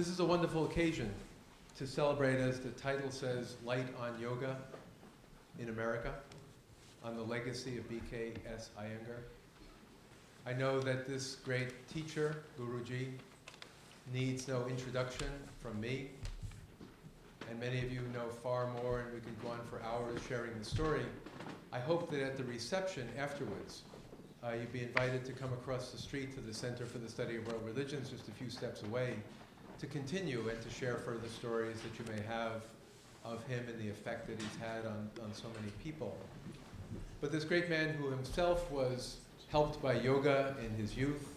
This is a wonderful occasion to celebrate, as the title says, Light on Yoga in America, on the legacy of B.K.S. Iyengar. I know that this great teacher, Guruji, needs no introduction from me, and many of you know far more, and we could go on for hours sharing the story. I hope that at the reception afterwards, you'd be invited to come across the street to the Center for the Study of World Religions, just a few steps away, to continue and to share further stories that you may have of him and the effect that he's had on so many people. But this great man who himself was helped by yoga in his youth,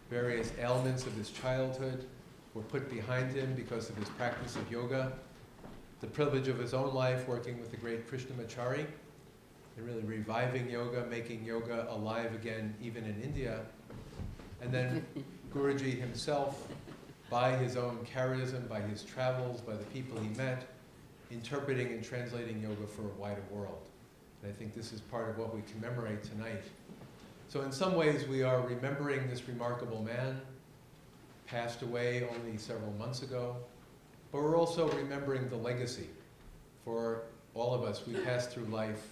various ailments of his childhood were put behind him because of his practice of yoga, the privilege of his own life working with the great Krishnamacharya, and really reviving yoga, making yoga alive again even in India. And then Guruji himself, by his own charism, by his travels, by the people he met, interpreting and translating yoga for a wider world. And I think this is part of what we commemorate tonight. So in some ways we are remembering this remarkable man, passed away only several months ago, but we're also remembering the legacy. For all of us, we pass through life,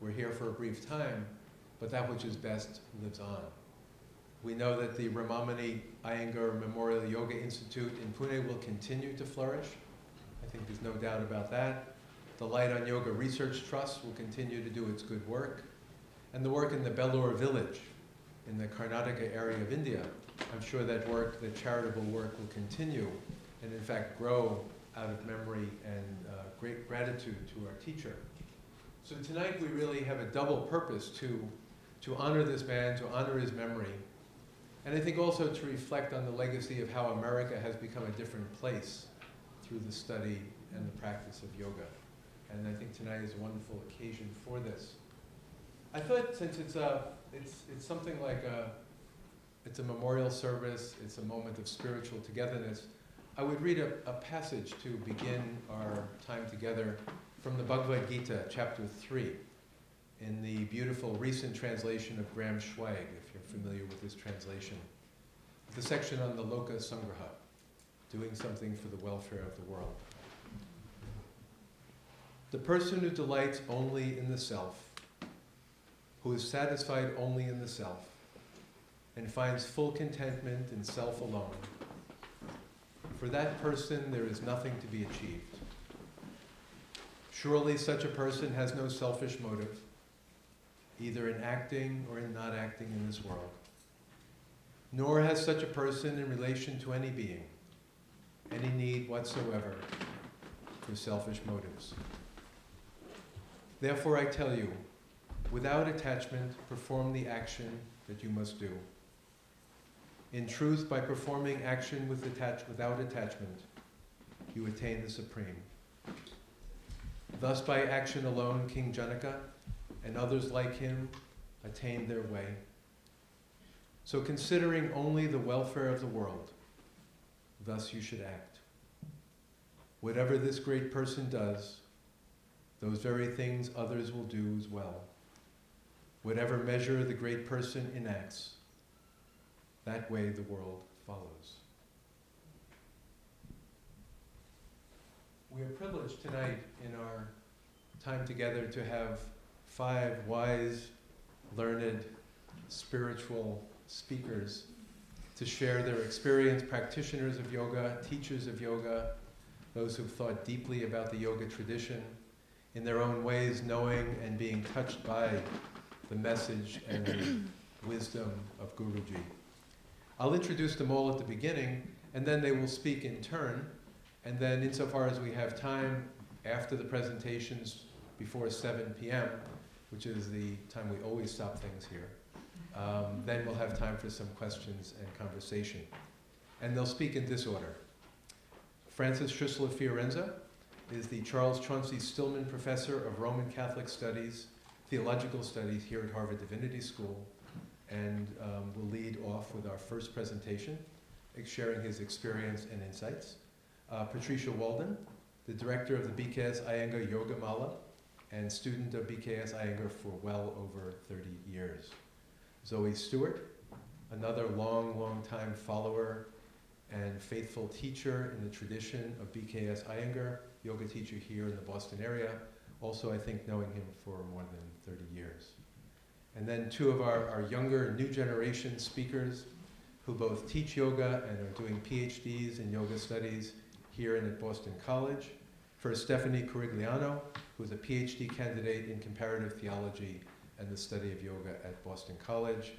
we're here for a brief time, but that which is best lives on. We know that the Ramamani Iyengar Memorial Yoga Institute in Pune will continue to flourish. I think there's no doubt about that. The Light on Yoga Research Trust will continue to do its good work. And the work in the Belur village in the Karnataka area of India, I'm sure that work, that charitable work, will continue and in fact grow out of memory and great gratitude to our teacher. So tonight we really have a double purpose to honor this man, to honor his memory, and I think also to reflect on the legacy of how America has become a different place through the study and the practice of yoga. And I think tonight is a wonderful occasion for this. I thought since it's something like it's a memorial service, it's a moment of spiritual togetherness, I would read a passage to begin our time together from the Bhagavad Gita, chapter 3, in the beautiful recent translation of Graham Schweig, if you're familiar with this translation. The section on the Loka Sangraha, doing something for the welfare of the world. The person who delights only in the self, who is satisfied only in the self, and finds full contentment in self alone, for that person there is nothing to be achieved. Surely such a person has no selfish motive, either in acting or in not acting in this world. Nor has such a person in relation to any being any need whatsoever for selfish motives. Therefore I tell you, without attachment, perform the action that you must do. In truth, by performing action without attachment, you attain the supreme. Thus by action alone, King Janaka and others like him attained their way. So considering only the welfare of the world, thus you should act. Whatever this great person does, those very things others will do as well. Whatever measure the great person enacts, that way the world follows. We are privileged tonight in our time together to have 5 wise, learned, spiritual speakers to share their experience, practitioners of yoga, teachers of yoga, those who've thought deeply about the yoga tradition, in their own ways knowing and being touched by the message and the wisdom of Guruji. I'll introduce them all at the beginning, and then they will speak in turn, and then insofar as we have time after the presentations before 7 p.m., which is the time we always stop things here, then we'll have time for some questions and conversation. And they'll speak in this order. Francis Schussler Fiorenza is the Charles Chauncey Stillman Professor of Roman Catholic Studies, Theological Studies here at Harvard Divinity School, and will lead off with our first presentation, sharing his experience and insights. Patricia Walden, the director of the BKS Iyengar Yogamala and student of BKS Iyengar for well over 30 years. Zoe Stewart, another long time follower and faithful teacher in the tradition of BKS Iyengar, yoga teacher here in the Boston area. Also, I think knowing him for more than 30 years. And then two of our younger, new generation speakers who both teach yoga and are doing PhDs in yoga studies here and at Boston College. First, Stephanie Corigliano, who's a PhD candidate in comparative theology and the study of yoga at Boston College,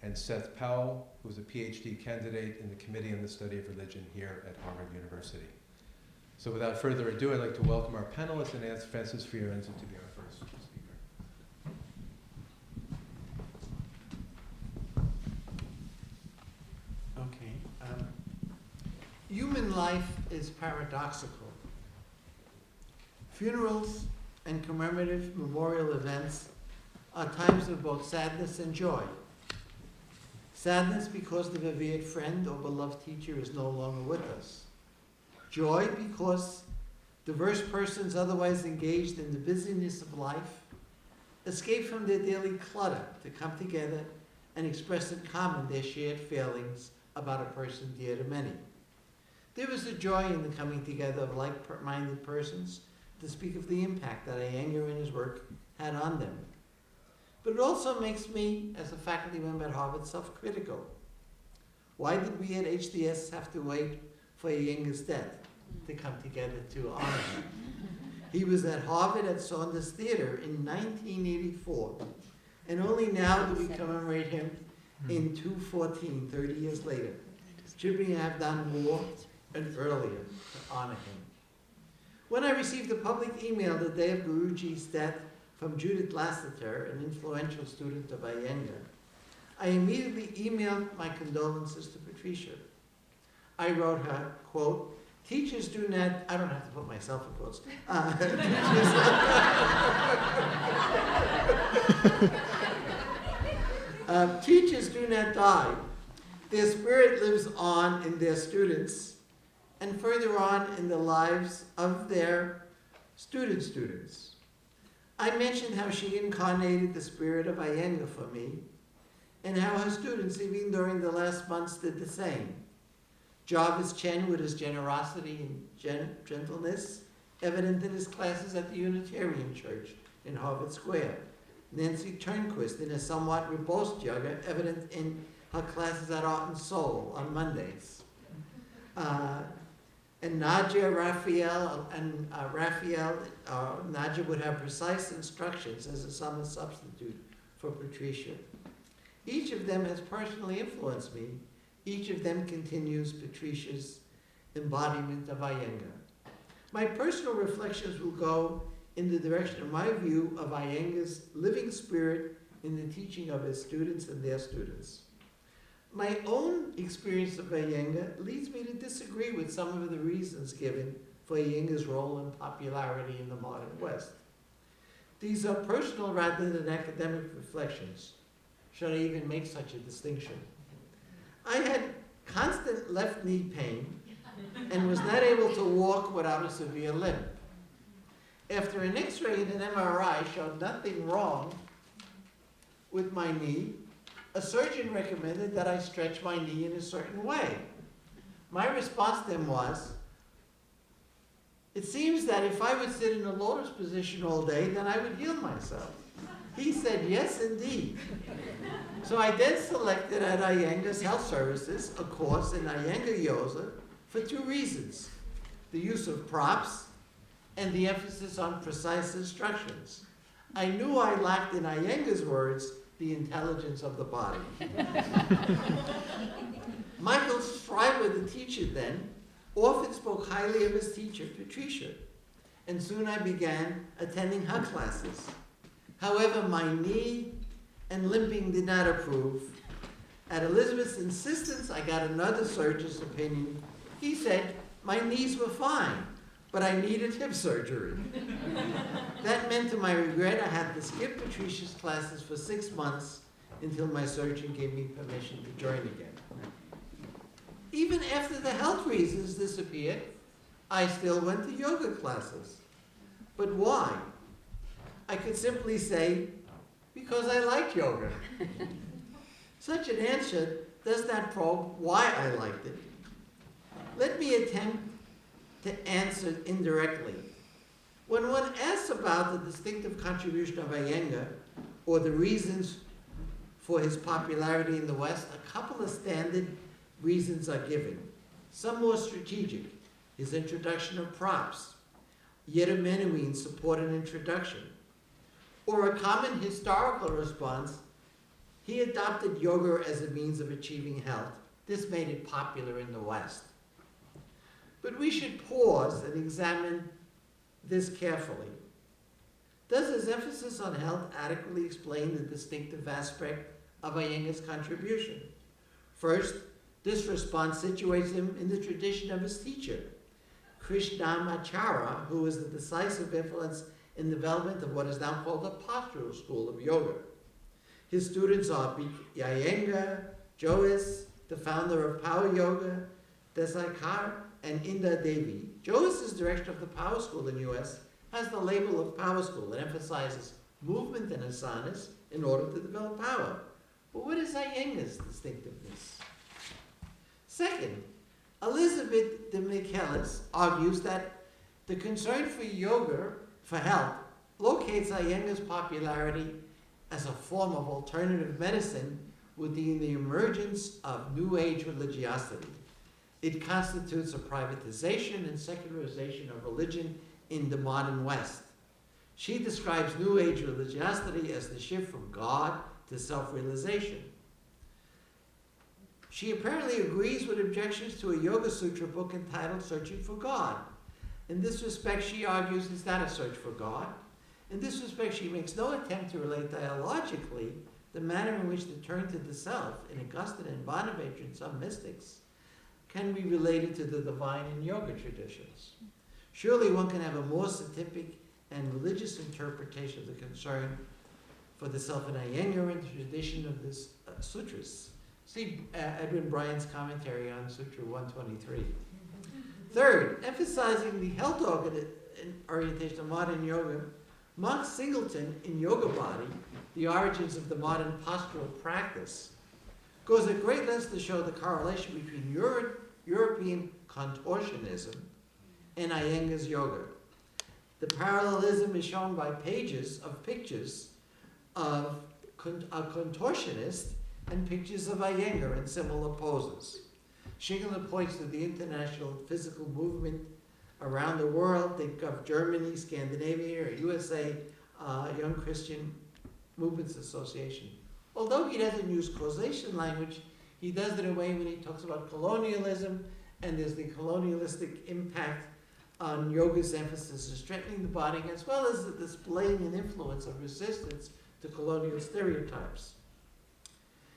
and Seth Powell, who's a PhD candidate in the Committee on the Study of Religion here at Harvard University. So without further ado, I'd like to welcome our panelists and ask Schussler Fiorenza to be our first speaker. Okay. Human life is paradoxical. Funerals and commemorative memorial events are times of both sadness and joy. Sadness because the revered friend or beloved teacher is no longer with us. Joy because diverse persons otherwise engaged in the busyness of life escape from their daily clutter to come together and express in common their shared feelings about a person dear to many. There is a joy in the coming together of like-minded persons to speak of the impact that Iyengar and his work had on them. But it also makes me, as a faculty member at Harvard, self-critical. Why did we at HDS have to wait for Iyengar's death to come together to honor him? He was at Harvard at Saunders Theater in 1984, and only now do we commemorate him in 2014, 30 years later. Should we have done more and earlier to honor him? When I received a public email the day of Guruji's death from Judith Lassiter, an influential student of Iyengar, I immediately emailed my condolences to Patricia. I wrote her, quote, teachers do not, I don't have to put myself in quotes, teachers do not die. Their spirit lives on in their students and further on in the lives of their students. I mentioned how she incarnated the spirit of Iyengar for me, and how her students, even during the last months, did the same. Jarvis Chen, with his generosity and gentleness, evident in his classes at the Unitarian Church in Harvard Square. Nancy Turnquist, in a somewhat robust yoga, evident in her classes at Art and Soul on Mondays. And Nadia Raphael, Nadia would have precise instructions as a summer substitute for Patricia. Each of them has personally influenced me. Each of them continues Patricia's embodiment of Iyengar. My personal reflections will go in the direction of my view of Iyengar's living spirit in the teaching of his students and their students. My own experience of Iyengar leads me to disagree with some of the reasons given for Iyengar's role and popularity in the modern West. These are personal rather than academic reflections. Should I even make such a distinction? I had constant left knee pain and was not able to walk without a severe limp. After an X-ray and an MRI showed nothing wrong with my knee, a surgeon recommended that I stretch my knee in a certain way. My response to him was, it seems that if I would sit in a lotus position all day, then I would heal myself. He said, yes, indeed. So I then selected at Iyengar's Health Services a course in Iyengar Yoga for two reasons: the use of props and the emphasis on precise instructions. I knew I lacked, in Iyengar's words, the intelligence of the body. Michael Schreiber, the teacher then, often spoke highly of his teacher, Patricia, and soon I began attending her classes. However, my knee and limping did not approve. At Elizabeth's insistence, I got another surgeon's opinion. He said my knees were fine, but I needed hip surgery. That meant, to my regret, I had to skip Patricia's classes for 6 months until my surgeon gave me permission to join again. Even after the health reasons disappeared, I still went to yoga classes. But why? I could simply say, because I like yoga. Such an answer does not probe why I liked it. Let me attempt to answer indirectly. When one asks about the distinctive contribution of Iyengar, or the reasons for his popularity in the West, a couple of standard reasons are given. Some more strategic, his introduction of props, yet a Menuhin support an introduction. Or a common historical response, he adopted yoga as a means of achieving health. This made it popular in the West. But we should pause and examine this carefully. Does his emphasis on health adequately explain the distinctive aspect of Iyengar's contribution? First, this response situates him in the tradition of his teacher, Krishnamacharya, who was the decisive influence in the development of what is now called the postural school of yoga. His students are B.K.S. Iyengar, Jois, the founder of Powell Yoga, Desaikar, and Inda Devi. Jois's direction of the Powell School in the U.S. has the label of Power School. It emphasizes movement and asanas in order to develop power. But what is Iyengar's distinctiveness? Second, Elizabeth de B.K.S. argues that the concern for yoga, for health, locates Iyengar's popularity as a form of alternative medicine within the emergence of New Age religiosity. It constitutes a privatization and secularization of religion in the modern West. She describes New Age religiosity as the shift from God to self-realization. She apparently agrees with objections to a Yoga Sutra book entitled Searching for God. In this respect, she argues it's not a search for God. In this respect, she makes no attempt to relate theologically the manner in which the turn to the self in Augustine and Bonaventure and some mystics can be related to the divine in yoga traditions. Surely one can have a more scientific and religious interpretation of the concern for the self in Iyengar and the tradition of the sutras. See Edwin Bryan's commentary on Sutra 123. Third, emphasizing the health orientation of modern yoga, Mark Singleton in Yoga Body, The Origins of the Modern Postural Practice, goes at great lengths to show the correlation between European contortionism and Iyengar's yoga. The parallelism is shown by pages of pictures of a contortionist and pictures of Iyengar in similar poses. Schindler points to the international physical movement around the world. Think of Germany, Scandinavia, or USA, Young Christian Movements Association. Although he doesn't use causation language, he does it in a way when he talks about colonialism, and there's the colonialistic impact on yoga's emphasis of strengthening the body, as well as the displaying an influence of resistance to colonial stereotypes.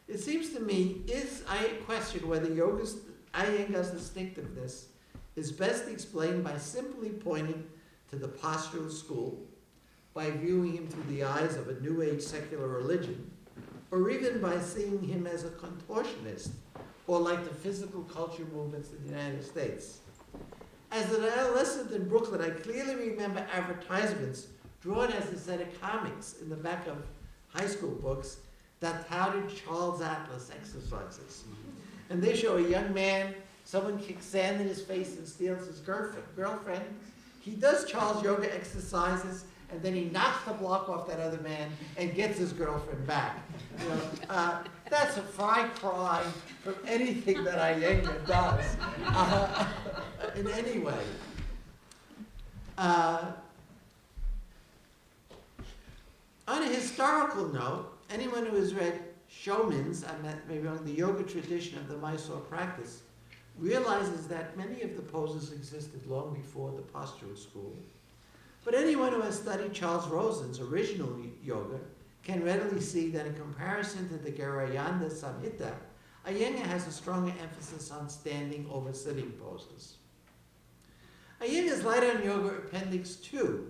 It seems to me, I question whether Iyengar's distinctiveness is best explained by simply pointing to the postural school, by viewing him through the eyes of a New Age secular religion, or even by seeing him as a contortionist, or like the physical culture movements in the United States. As an adolescent in Brooklyn, I clearly remember advertisements drawn as a set of comics in the back of high school books that touted Charles Atlas exercises. And they show a young man, someone kicks sand in his face and steals his girlfriend. He does Charles yoga exercises, and then he knocks the block off that other man and gets his girlfriend back. You know, that's a far cry from anything that Iyengar does in any way. On a historical note, anyone who has read Showman's, maybe on the yoga tradition of the Mysore practice, realizes that many of the poses existed long before the postural school. But anyone who has studied Charles Rosen's original yoga can readily see that in comparison to the Garayanda Samhita, Iyengar has a stronger emphasis on standing over sitting poses. Iyengar's Light on Yoga Appendix 2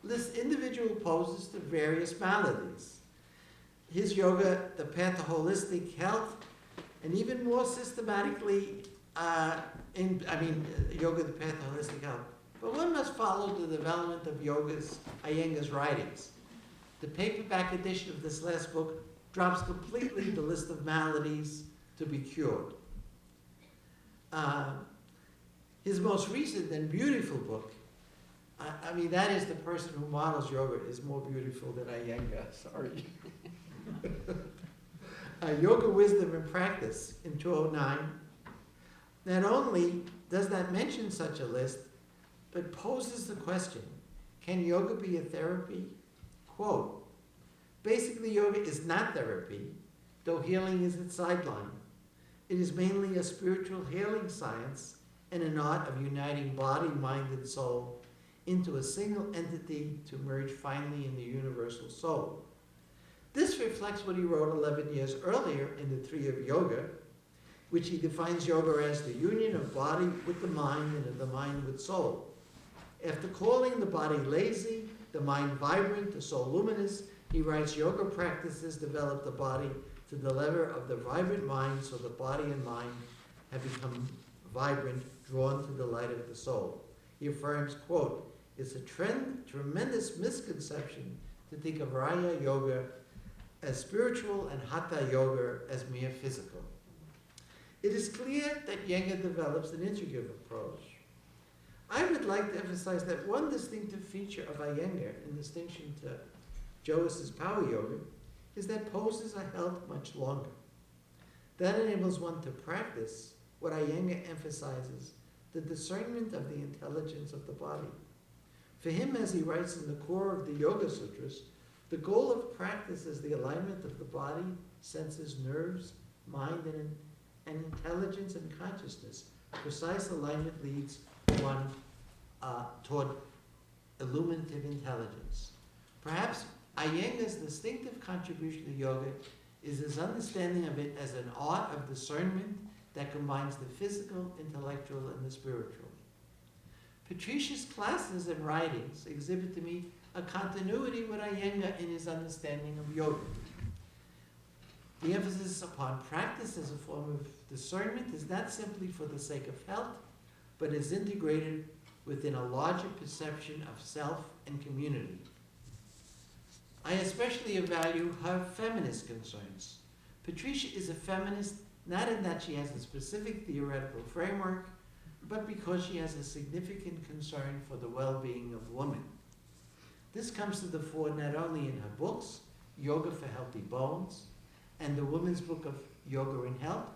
lists individual poses to various maladies. His yoga, the path to holistic health, and even more systematically, yoga, the path to holistic health. But one must follow the development of Iyengar's writings. The paperback edition of this last book drops completely the list of maladies to be cured. His most recent and beautiful book, I mean, that is the person who models yoga is more beautiful than Iyengar, sorry. Yoga Wisdom and Practice in 2009, not only does not mention such a list, but poses the question, can yoga be a therapy? Quote, basically yoga is not therapy, though healing is its sideline. It is mainly a spiritual healing science and an art of uniting body, mind, and soul into a single entity to merge finally in the universal soul. This reflects what he wrote 11 years earlier in The Tree of Yoga, which he defines yoga as the union of body with the mind and of the mind with soul. After calling the body lazy, the mind vibrant, the soul luminous, he writes, yoga practices develop the body to the level of the vibrant mind, so the body and mind have become vibrant, drawn to the light of the soul. He affirms, quote, it's a tremendous misconception to think of Raya Yoga as spiritual and Hatha Yoga as mere physical. It is clear that Iyengar develops an integrative approach. I would like to emphasize that one distinctive feature of Iyengar, in distinction to Joas's Power Yoga, is that poses are held much longer. That enables one to practice what Iyengar emphasizes, the discernment of the intelligence of the body. For him, as he writes in the core of the Yoga Sutras, the goal of practice is the alignment of the body, senses, nerves, mind, and intelligence and consciousness. Precise alignment leads one toward illuminative intelligence. Perhaps Iyengar's distinctive contribution to yoga is his understanding of it as an art of discernment that combines the physical, intellectual, and the spiritual. Patricia's classes and writings exhibit to me a continuity with Iyengar in his understanding of yoga. The emphasis upon practice as a form of discernment is not simply for the sake of health, but is integrated within a larger perception of self and community. I especially value her feminist concerns. Patricia is a feminist not in that she has a specific theoretical framework, but because she has a significant concern for the well-being of women. This comes to the fore not only in her books, Yoga for Healthy Bones, and the Women's Book of Yoga and Health,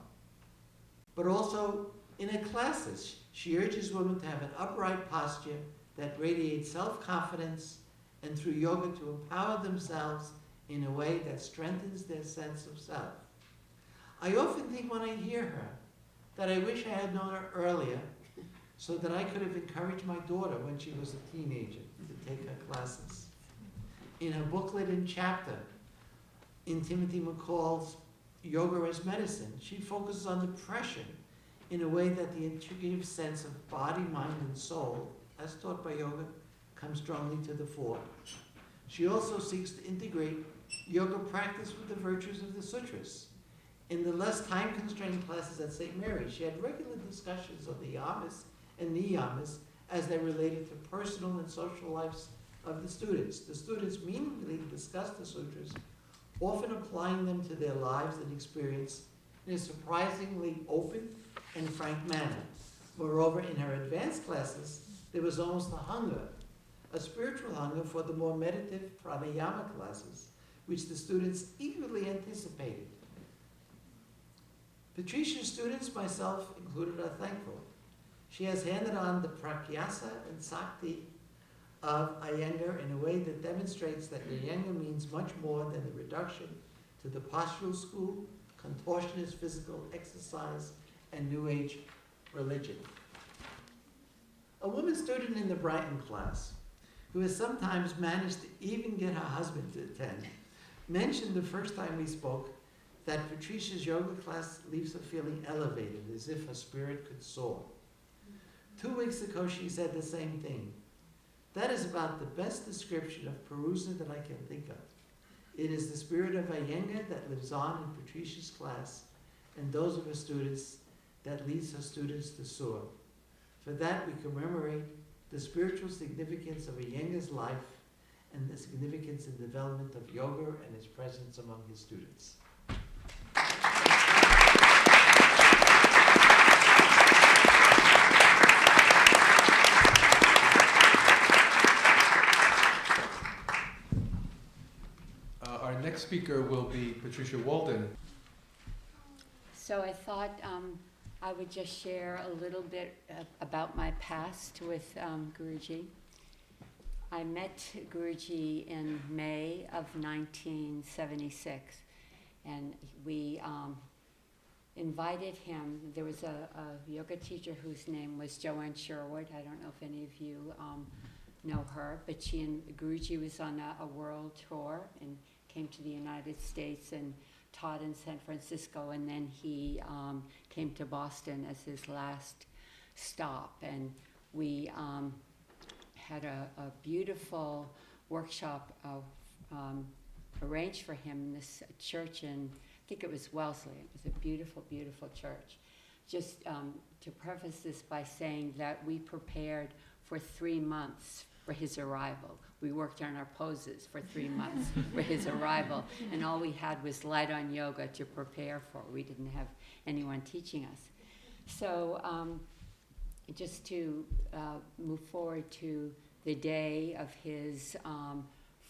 but also in her classes. She urges women to have an upright posture that radiates self-confidence, and through yoga to empower themselves in a way that strengthens their sense of self. I often think when I hear her that I wish I had known her earlier so that I could have encouraged my daughter when she was a teenager to take her classes. In her booklet and chapter, in Timothy McCall's Yoga as Medicine, she focuses on depression in a way that the integrative sense of body, mind, and soul, as taught by yoga, comes strongly to the fore. She also seeks to integrate yoga practice with the virtues of the sutras. In the less time-constrained classes at St. Mary's, she had regular discussions of the yamas and niyamas as they related to personal and social lives of the students. The students meaningfully discussed the sutras, often applying them to their lives and experience in a surprisingly open and frank manner. Moreover, in her advanced classes, there was almost a spiritual hunger for the more meditative pranayama classes, which the students eagerly anticipated. Patricia's students, myself included, are thankful. She has handed on the prakyasa and sakti of Iyengar in a way that demonstrates that Iyengar means much more than the reduction to the postural school, contortionist physical exercise, and New Age religion. A woman student in the Brighton class, who has sometimes managed to even get her husband to attend, mentioned the first time we spoke that Patricia's yoga class leaves her feeling elevated, as if her spirit could soar. 2 weeks ago, she said the same thing. That is about the best description of Perusa that I can think of. It is the spirit of Iyengar that lives on in Patricia's class, and those of her students that leads her students to soar. For that, we commemorate the spiritual significance of Iyengar's life and the significance in the development of yoga and its presence among his students. speaker will be Patricia Walden. So I thought I would just share a little bit about my past with Guruji. I met Guruji in May of 1976, and we invited him. There was a yoga teacher whose name was Joanne Sherwood. I don't know if any of you know her, but she and Guruji was on a world tour and came to the United States and taught in San Francisco, and then he came to Boston as his last stop. And we had a beautiful workshop arranged for him in this church in, I think it was Wellesley. It was a beautiful, beautiful church. Just to preface this by saying that we prepared for 3 months for his arrival. We worked on our poses for 3 months for his arrival, and all we had was light on yoga to prepare for. We didn't have anyone teaching us. So just to move forward to the day of his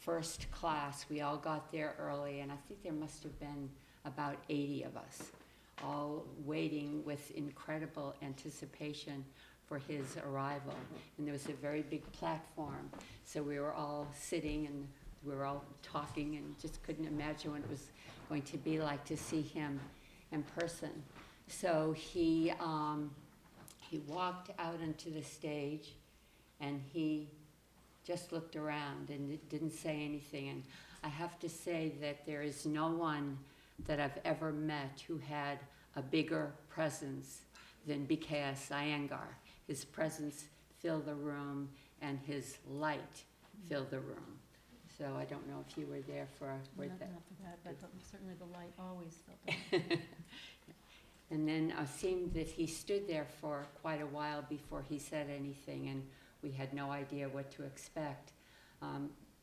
first class, we all got there early, and I think there must have been about 80 of us, all waiting with incredible anticipation for his arrival. And there was a very big platform, so we were all sitting and we were all talking and just couldn't imagine what it was going to be like to see him in person. So he walked out onto the stage, and he just looked around and didn't say anything. And I have to say that there is no one that I've ever met who had a bigger presence than B.K.S. Iyengar. His presence filled the room, and his light filled the room. So I don't know if you were there for that. Not for that, but certainly the light always filled the room. And then it seemed that he stood there for quite a while before he said anything, and we had no idea what to expect.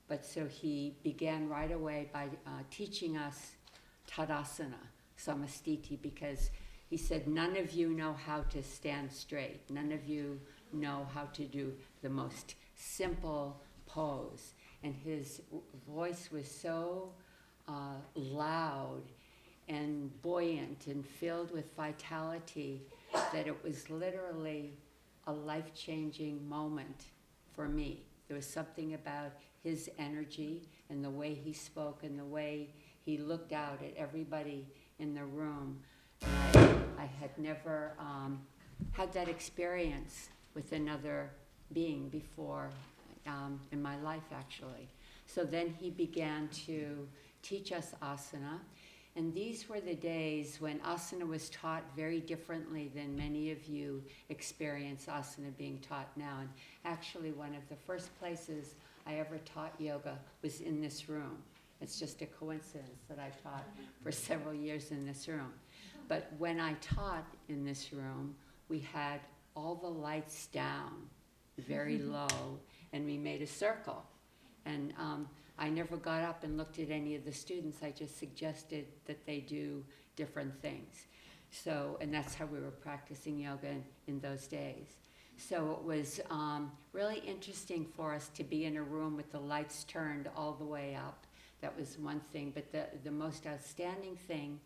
But so he began right away by teaching us Tadasana, Samastiti, because he said, none of you know how to stand straight. None of you know how to do the most simple pose. And his voice was so loud and buoyant and filled with vitality that it was literally a life-changing moment for me. There was something about his energy and the way he spoke and the way he looked out at everybody in the room. I had never had that experience with another being before in my life, actually. So then he began to teach us asana. And these were the days when asana was taught very differently than many of you experience asana being taught now. And actually, one of the first places I ever taught yoga was in this room. It's just a coincidence that I taught for several years in this room. But when I taught in this room, we had all the lights down, very low, and we made a circle. And I never got up and looked at any of the students. I just suggested that they do different things. So, and that's how we were practicing yoga in those days. So it was really interesting for us to be in a room with the lights turned all the way up. That was one thing. But the most outstanding thing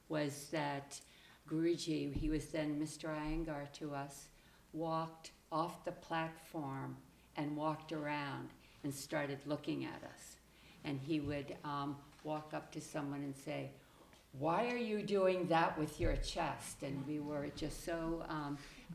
was that Guruji, he was then Mr. Iyengar to us, walked off the platform and walked around and started looking at us. And he would walk up to someone and say, "Why are you doing that with your chest?" And we were just so,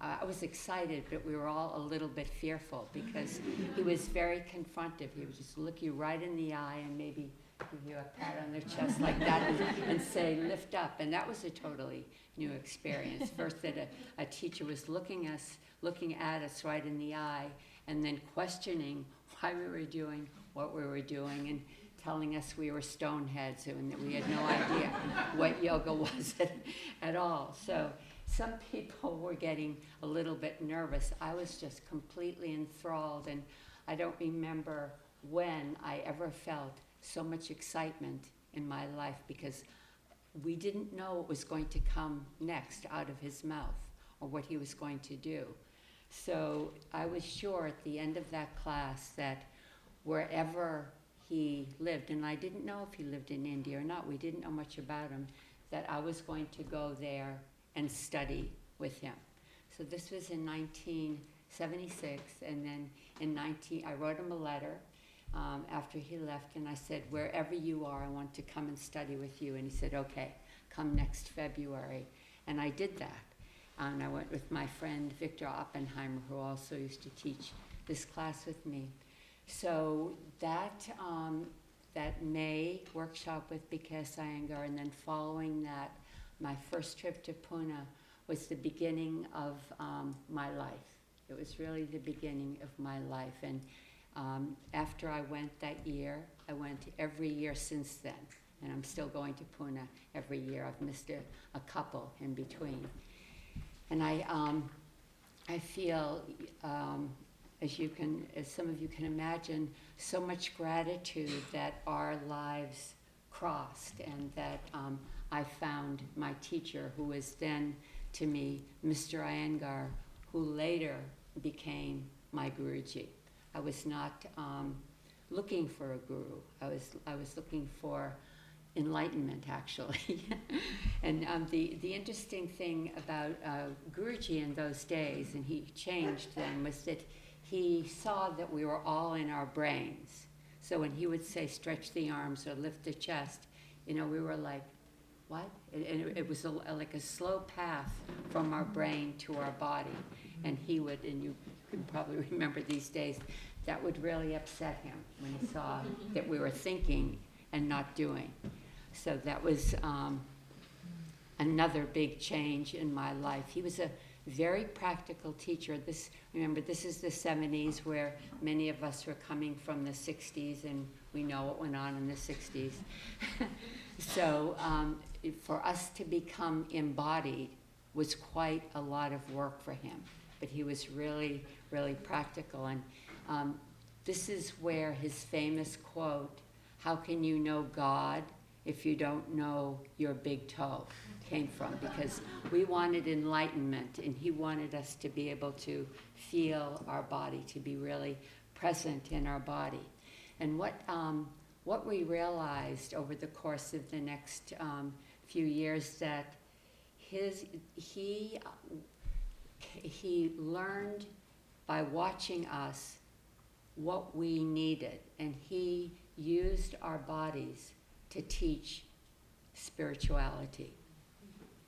I was excited, but we were all a little bit fearful because he was very confrontive. He would just look you right in the eye and maybe give you a pat on the chest like that and say, "Lift up." And that was a totally new experience. First that a teacher was looking at us right in the eye, and then questioning why we were doing what we were doing and telling us we were stoneheads and that we had no idea what yoga was at all. So some people were getting a little bit nervous. I was just completely enthralled, and I don't remember when I ever felt so much excitement in my life, because we didn't know what was going to come next out of his mouth or what he was going to do. So I was sure at the end of that class that wherever he lived, and I didn't know if he lived in India or not. We didn't know much about him, that I was going to go there and study with him. So this was in 1976, and then I wrote him a letter after he left, and I said, wherever you are, I want to come and study with you. And he said, okay, come next February. And I did that. And I went with my friend Victor Oppenheimer, who also used to teach this class with me. So that May workshop with BKS Iyengar, and then following that, my first trip to Pune was the beginning of my life. It was really the beginning of my life. And after I went that year, I went every year since then. And I'm still going to Pune every year. I've missed a couple in between. And I feel, as some of you can imagine, so much gratitude that our lives crossed, and that I found my teacher, who was then to me Mr. Iyengar, who later became my Guruji. I was not looking for a guru. I was looking for enlightenment, actually. And the interesting thing about Guruji in those days, and he changed then, was that he saw that we were all in our brains. So when he would say, stretch the arms or lift the chest, we were like, what? And it was like a slow path from our brain to our body. And he would, and you can probably remember these days, that would really upset him when he saw that we were thinking and not doing. So that was another big change in my life. He was a very practical teacher. Remember, this is the 70s, where many of us were coming from the 60s, and we know what went on in the 60s. So for us to become embodied was quite a lot of work for him. But he was really, really practical. And this is where his famous quote, "How can you know God if you don't know your big toe?" came from, because we wanted enlightenment, and he wanted us to be able to feel our body, to be really present in our body. And what we realized over the course of the next few years, that he learned by watching us what we needed, and he used our bodies to teach spirituality.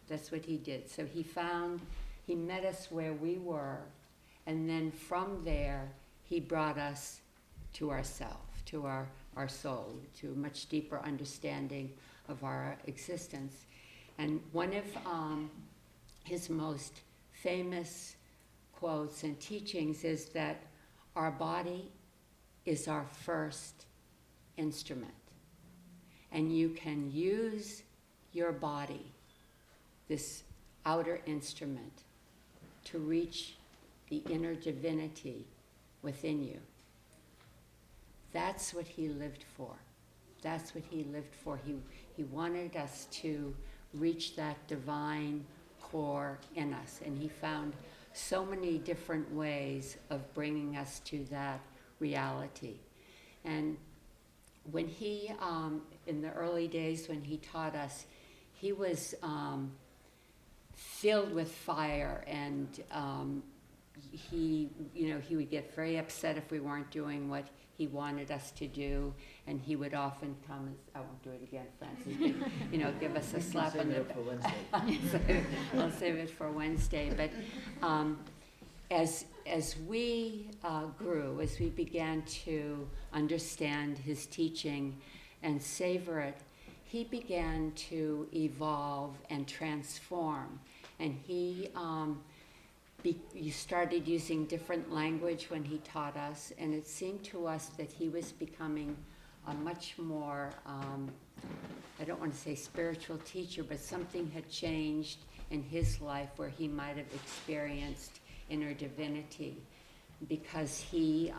That's what he did. So he met us where we were, and then from there, he brought us to ourself, to our soul, to a much deeper understanding of our existence. And one of his most famous quotes and teachings is that our body is our first instrument. And you can use your body, this outer instrument, to reach the inner divinity within you. That's what he lived for. That's what he lived for. He wanted us to reach that divine core in us, and he found so many different ways of bringing us to that reality. And when he, in the early days when he taught us, he was filled with fire, and he would get very upset if we weren't doing what he wanted us to do, and he would often come and, I won't do it again, Francis, but, give us a slap on the back. For Wednesday. I'll save it for Wednesday. But as we grew, as we began to understand his teaching and savor it, he began to evolve and transform. And he started using different language when he taught us, and it seemed to us that he was becoming a much more, I don't want to say spiritual teacher, but something had changed in his life where he might have experienced inner divinity, because he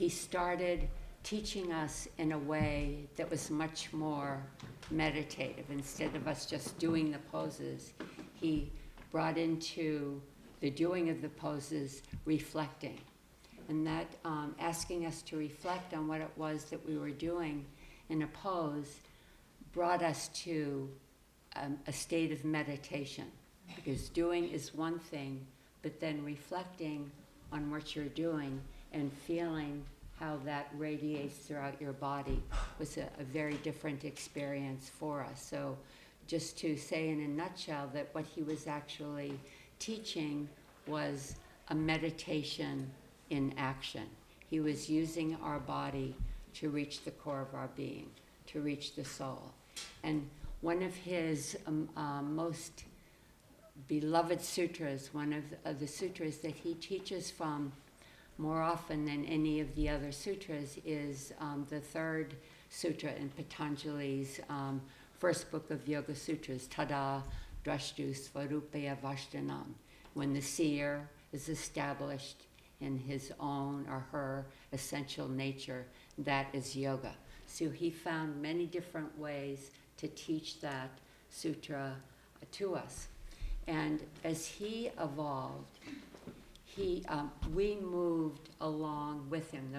started teaching us in a way that was much more meditative. Instead of us just doing the poses, he brought into the doing of the poses reflecting. and that asking us to reflect on what it was that we were doing in a pose brought us to a state of meditation. Because doing is one thing, but then reflecting on what you're doing and feeling how that radiates throughout your body was a very different experience for us. So just to say in a nutshell that what he was actually teaching was a meditation in action. He was using our body to reach the core of our being, to reach the soul. And one of his most beloved sutras, one of the sutras that he teaches from more often than any of the other sutras, is the third sutra in Patanjali's first book of Yoga Sutras, Tada Drashtu Svarupaya Vashtanam, when the seer is established in his own or her essential nature, that is yoga. So he found many different ways to teach that sutra to us. And as he evolved, we moved along with him.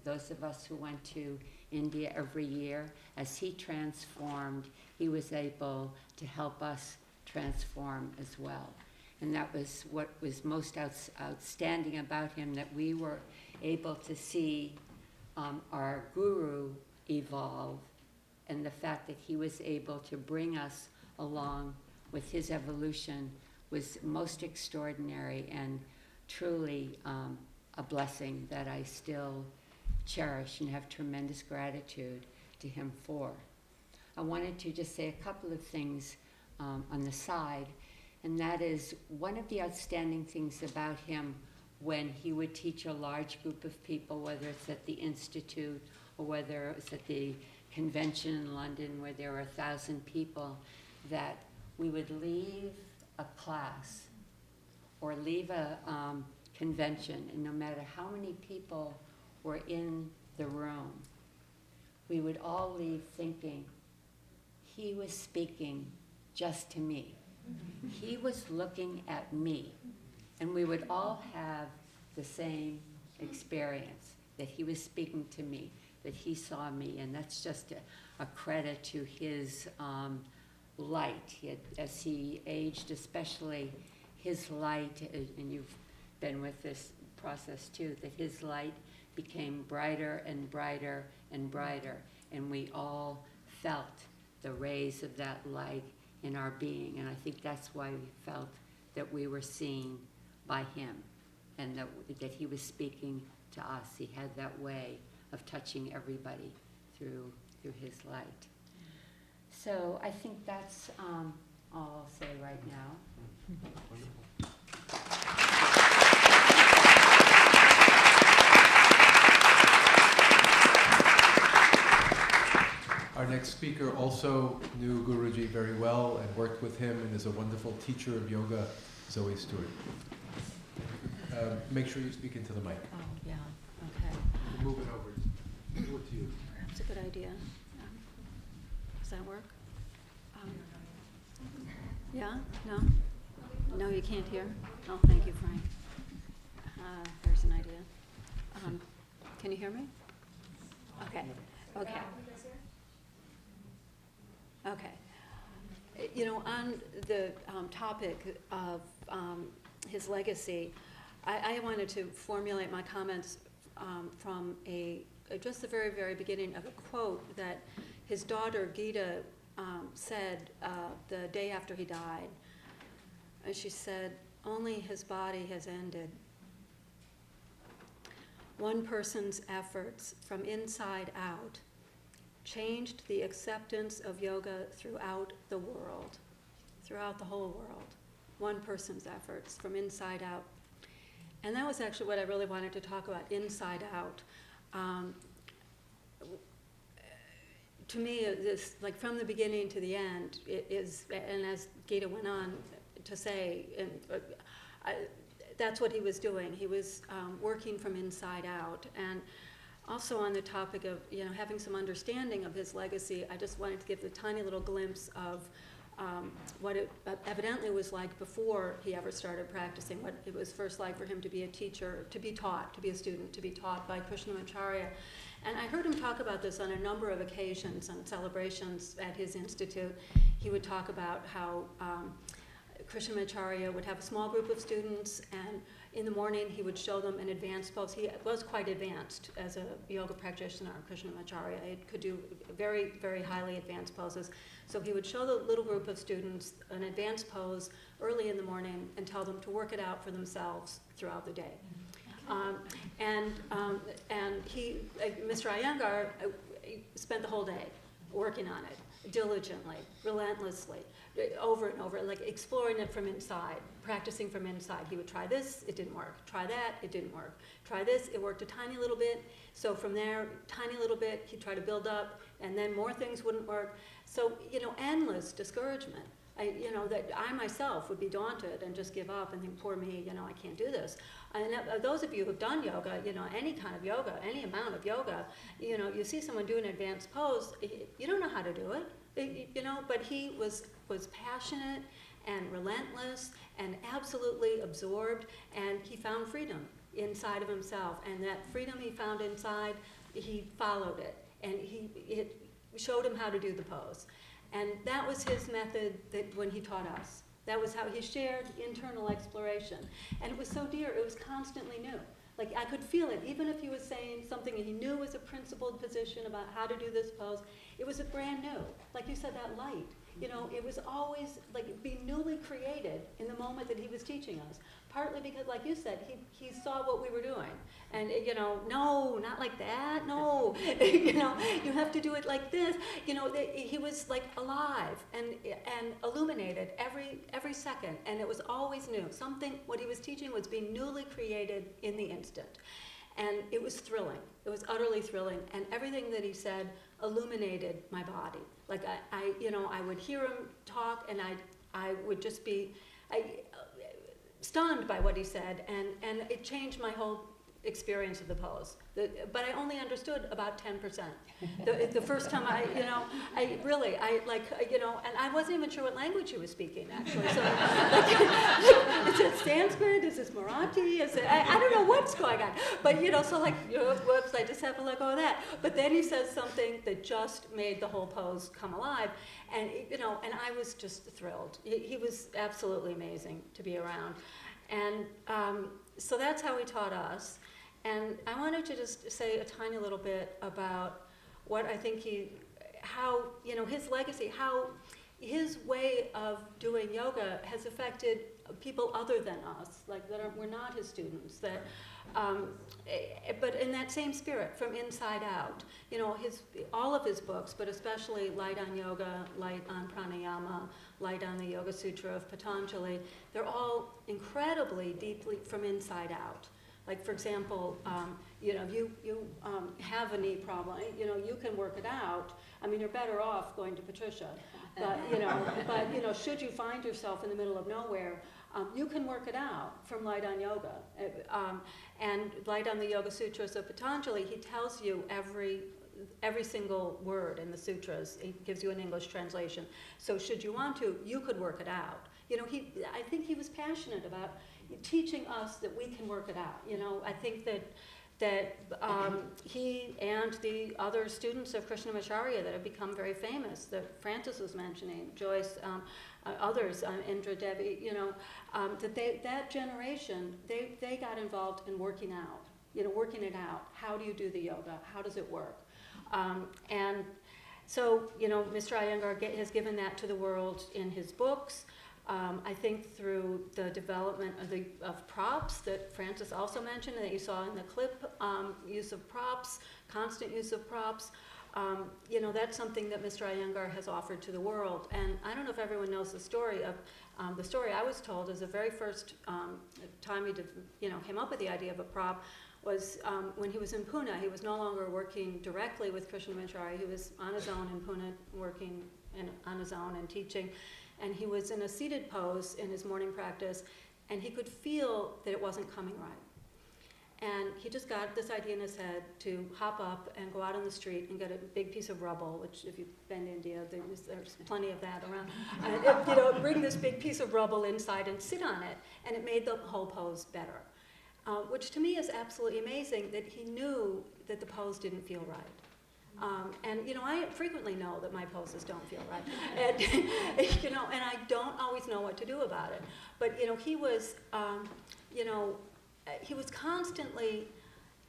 Those of us who went to India every year, as he transformed, he was able to help us transform as well. And that was what was most outstanding about him, that we were able to see our guru evolve, and the fact that he was able to bring us along with his evolution was most extraordinary and truly a blessing that I still cherish and have tremendous gratitude to him for. I wanted to just say a couple of things on the side, and that is one of the outstanding things about him when he would teach a large group of people, whether it's at the Institute or whether it's at the convention in London where there were 1,000 people, that we would leave a class or leave a convention, and no matter how many people were in the room, we would all leave thinking, he was speaking just to me. He was looking at me. And we would all have the same experience, that he was speaking to me, that he saw me, and that's just a credit to his light. As he aged, especially his light, and you've been with this process too, that his light became brighter and brighter and brighter, and we all felt the rays of that light in our being, and I think that's why we felt that we were seen by him, and that he was speaking to us. He had that way of touching everybody through his light. So I think that's all I'll say right now. Our next speaker also knew Guruji very well and worked with him and is a wonderful teacher of yoga, Zoe Stewart. Make sure you speak into the mic. Oh, yeah, okay. Move it over. Move it to you. Perhaps a good idea. Does that work? Yeah? No? No, you can't hear? Oh, thank you, Frank. There's an idea. Can you hear me? Okay. Okay. Okay. You know, on the topic of his legacy, I wanted to formulate my comments from just the very, very beginning of a quote that his daughter Gita said the day after he died. And she said, "Only his body has ended. One person's efforts from inside out changed the acceptance of yoga throughout the world, throughout the whole world. One person's efforts from inside out." And that was actually what I really wanted to talk about, inside out. To me, this, like from the beginning to the end, it is, and as Gita went on to say, and that's what he was doing. He was working from inside out. And also on the topic of, having some understanding of his legacy, I just wanted to give a tiny little glimpse of what it evidently was like before he ever started practicing, what it was first like for him to be a teacher, to be taught, to be a student, to be taught by Krishnamacharya. And I heard him talk about this on a number of occasions and celebrations at his institute. He would talk about how Krishnamacharya would have a small group of students, and in the morning he would show them an advanced pose. He was quite advanced as a yoga practitioner, Krishnamacharya. He could do very, very highly advanced poses. So he would show the little group of students an advanced pose early in the morning and tell them to work it out for themselves throughout the day. Mr. Iyengar spent the whole day working on it, diligently, relentlessly, over and over, like exploring it from inside, practicing from inside. He would try this, it didn't work. Try that, it didn't work. Try this, it worked a tiny little bit. So from there, tiny little bit, he'd try to build up, and then more things wouldn't work. So, endless discouragement. That I myself would be daunted and just give up and think, poor me, I can't do this. And those of you who've done yoga, any kind of yoga, any amount of yoga, you see someone do an advanced pose, you don't know how to do it, but he was passionate and relentless and absolutely absorbed, and he found freedom inside of himself. And that freedom he found inside, he followed it, and it showed him how to do the pose. And that was his method when he taught us. That was how he shared internal exploration. And it was so dear, it was constantly new. Like I could feel it, even if he was saying something he knew was a principled position about how to do this pose, it was a brand new. Like you said, that light, it was always like being newly created in the moment that he was teaching us. Partly because, like you said, he saw what we were doing. And, no, not like that, no. You have to do it like this. He was like alive and illuminated every second. And it was always new. What he was teaching was being newly created in the instant. And it was thrilling. It was utterly thrilling. And everything that he said illuminated my body. Like I would hear him talk, and I would just be stunned by what he said, and it changed my whole experience of the pose. But I only understood about 10%. The first time and I wasn't even sure what language he was speaking, actually. So, is it Sanskrit? Is this Marathi? I don't know what's going on. But, whoops, I just have to let go of that. But then he says something that just made the whole pose come alive. And, and I was just thrilled. He was absolutely amazing to be around. And so that's how he taught us. And I wanted to just say a tiny little bit about what I think his legacy, how his way of doing yoga has affected people other than us, like we're not his students, but in that same spirit, from inside out. All of his books, but especially Light on Yoga, Light on Pranayama, Light on the Yoga Sutra of Patanjali, they're all incredibly deeply from inside out. Like, for example, if you have a knee problem, you can work it out. I mean, you're better off going to Patricia. But, should you find yourself in the middle of nowhere, you can work it out from Light on Yoga. And Light on the Yoga Sutras of Patanjali, he tells you every single word in the sutras. He gives you an English translation. So should you want to, you could work it out. I think he was passionate about teaching us that we can work it out. I think that he and the other students of Krishnamacharya that have become very famous, that Francis was mentioning, Joyce, others, Indra Devi, that generation, they got involved in working it out. How do you do the yoga? How does it work? And so, Mr. Iyengar has given that to the world in his books. I think through the development of props that Francis also mentioned, and that you saw in the clip, use of props, constant use of props. That's something that Mr. Iyengar has offered to the world. And I don't know if everyone knows the story of, the story I was told is the very first time he came up with the idea of a prop was when he was in Pune. He was no longer working directly with Krishnamacharya. He was on his own in Pune, working on his own and teaching. And he was in a seated pose in his morning practice, and he could feel that it wasn't coming right. And he just got this idea in his head to hop up and go out on the street and get a big piece of rubble, which if you've been to India, there's plenty of that around. Bring this big piece of rubble inside and sit on it, and it made the whole pose better. Which to me is absolutely amazing that he knew that the pose didn't feel right. And I frequently know that my poses don't feel right, and and I don't always know what to do about it. But he was, he was constantly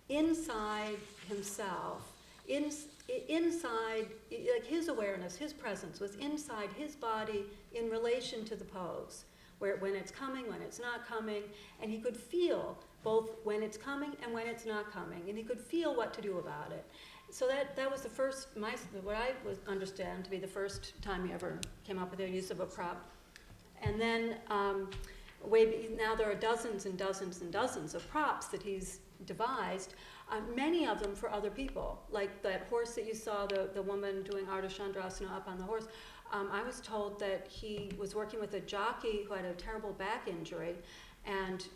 inside himself, inside, like his awareness, his presence was inside his body in relation to the pose, when it's coming, when it's not coming, and he could feel both when it's coming and when it's not coming, and he could feel what to do about it. So that was the first, what I would understand to be the first time he ever came up with the use of a prop. And then now there are dozens and dozens and dozens of props that he's devised, many of them for other people. Like that horse that you saw, the woman doing Ardha Chandrasana up on the horse. I was told that he was working with a jockey who had a terrible back injury, and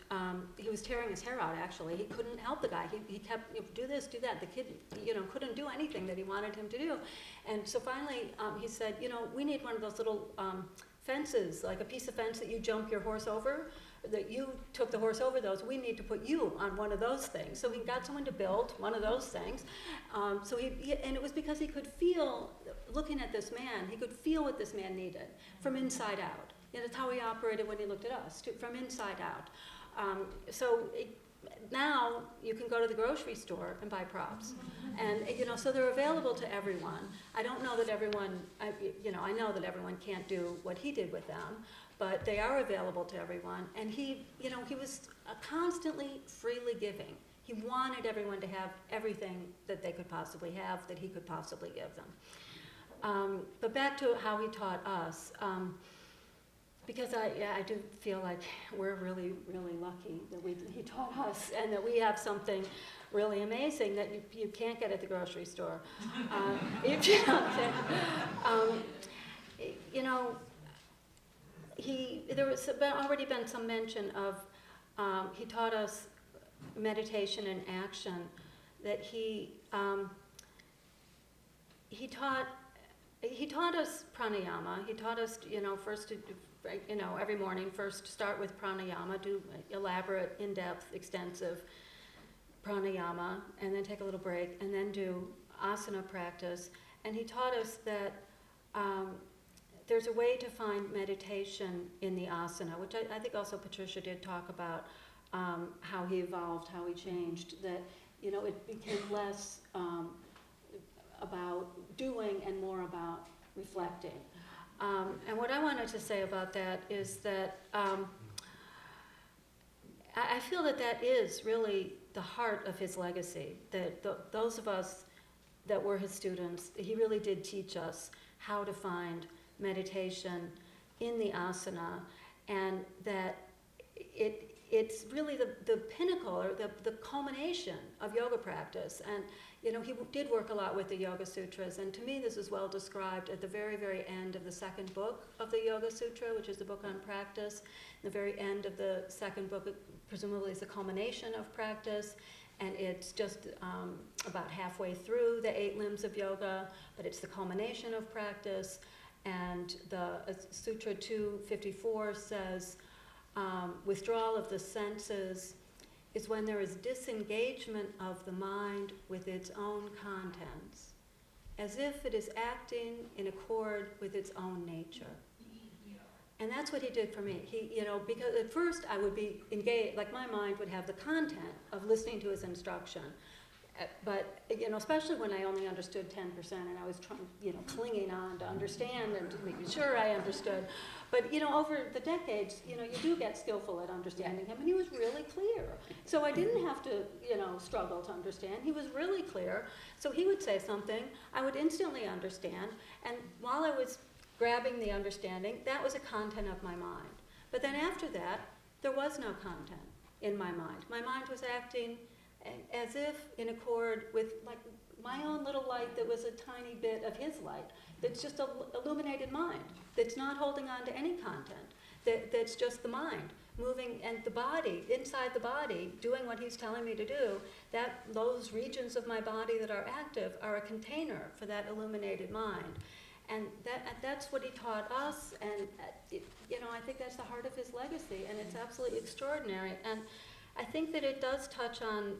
he was tearing his hair out, actually. He couldn't help the guy. He kept, do this, do that. The kid, couldn't do anything that he wanted him to do. And so finally, he said, we need one of those little fences, like a piece of fence that you jump your horse over, that you took the horse over those. We need to put you on one of those things. So he got someone to build one of those things. And it was because he could feel, looking at this man, he could feel what this man needed from inside out. That's how he operated when he looked at us, from inside out. Now you can go to the grocery store and buy props, and so they're available to everyone. I don't know that everyone, I know that everyone can't do what he did with them, but they are available to everyone. And he was constantly freely giving. He wanted everyone to have everything that they could possibly have, that he could possibly give them. But back to how he taught us. Because I do feel like we're really, really lucky that he taught us, and that we have something really amazing that you can't get at the grocery store. There was already been some mention of, he taught us meditation and action, that he taught us pranayama. He taught us, first to, every morning, first start with pranayama, do elaborate, in-depth, extensive pranayama, and then take a little break, and then do asana practice. And he taught us that there's a way to find meditation in the asana, which I think also Patricia did talk about, how he evolved, how he changed, that, it became less about doing and more about reflecting. And what I wanted to say about that is that I feel that is really the heart of his legacy, that those of us that were his students, he really did teach us how to find meditation in the asana, and that it's really the pinnacle, or the culmination of yoga practice. And he did work a lot with the Yoga Sutras, and to me this is well described at the very, very end of the second book of the Yoga Sutra, which is the book on practice. The very end of the second book, presumably, is the culmination of practice, and it's just about halfway through the 8 limbs of yoga, but it's the culmination of practice. And the Sutra 254 says, withdrawal of the senses is when there is disengagement of the mind with its own contents, as if it is acting in accord with its own nature. And that's what he did for me. Because at first I would be engaged, like my mind would have the content of listening to his instruction. But, especially when I only understood 10% and I was clinging on to understand and to make sure I understood. But, over the decades, you do get skillful at understanding him, and he was really clear. So I didn't have to, struggle to understand. He was really clear. So he would say something, I would instantly understand, and while I was grabbing the understanding, that was a content of my mind. But then after that, there was no content in my mind. My mind was acting as if in accord with my own little light that was a tiny bit of his light, that's just an illuminated mind, that's not holding on to any content, that's just the mind moving, and the body, inside the body, doing what he's telling me to do, that those regions of my body that are active are a container for that illuminated mind. And that's what he taught us, and I think that's the heart of his legacy, and it's absolutely extraordinary. And I think that it does touch on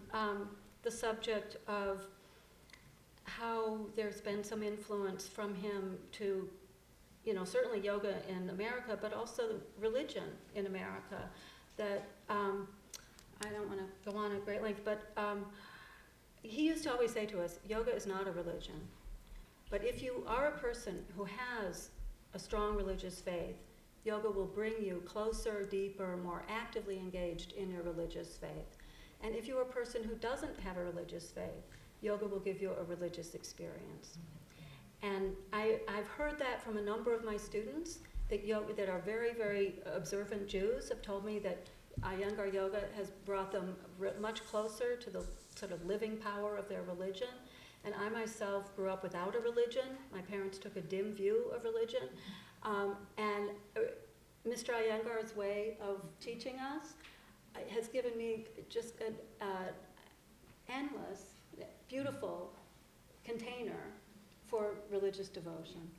the subject of how there's been some influence from him to, certainly yoga in America, but also religion in America. That I don't want to go on at great length, but he used to always say to us, yoga is not a religion. But if you are a person who has a strong religious faith, yoga will bring you closer, deeper, more actively engaged in your religious faith. And if you're a person who doesn't have a religious faith, yoga will give you a religious experience. And I've heard that from a number of my students that are very, very observant Jews have told me that Iyengar Yoga has brought them much closer to the sort of living power of their religion. And I myself grew up without a religion. My parents took a dim view of religion. And Mr. Iyengar's way of teaching us has given me just an endless, beautiful container for religious devotion.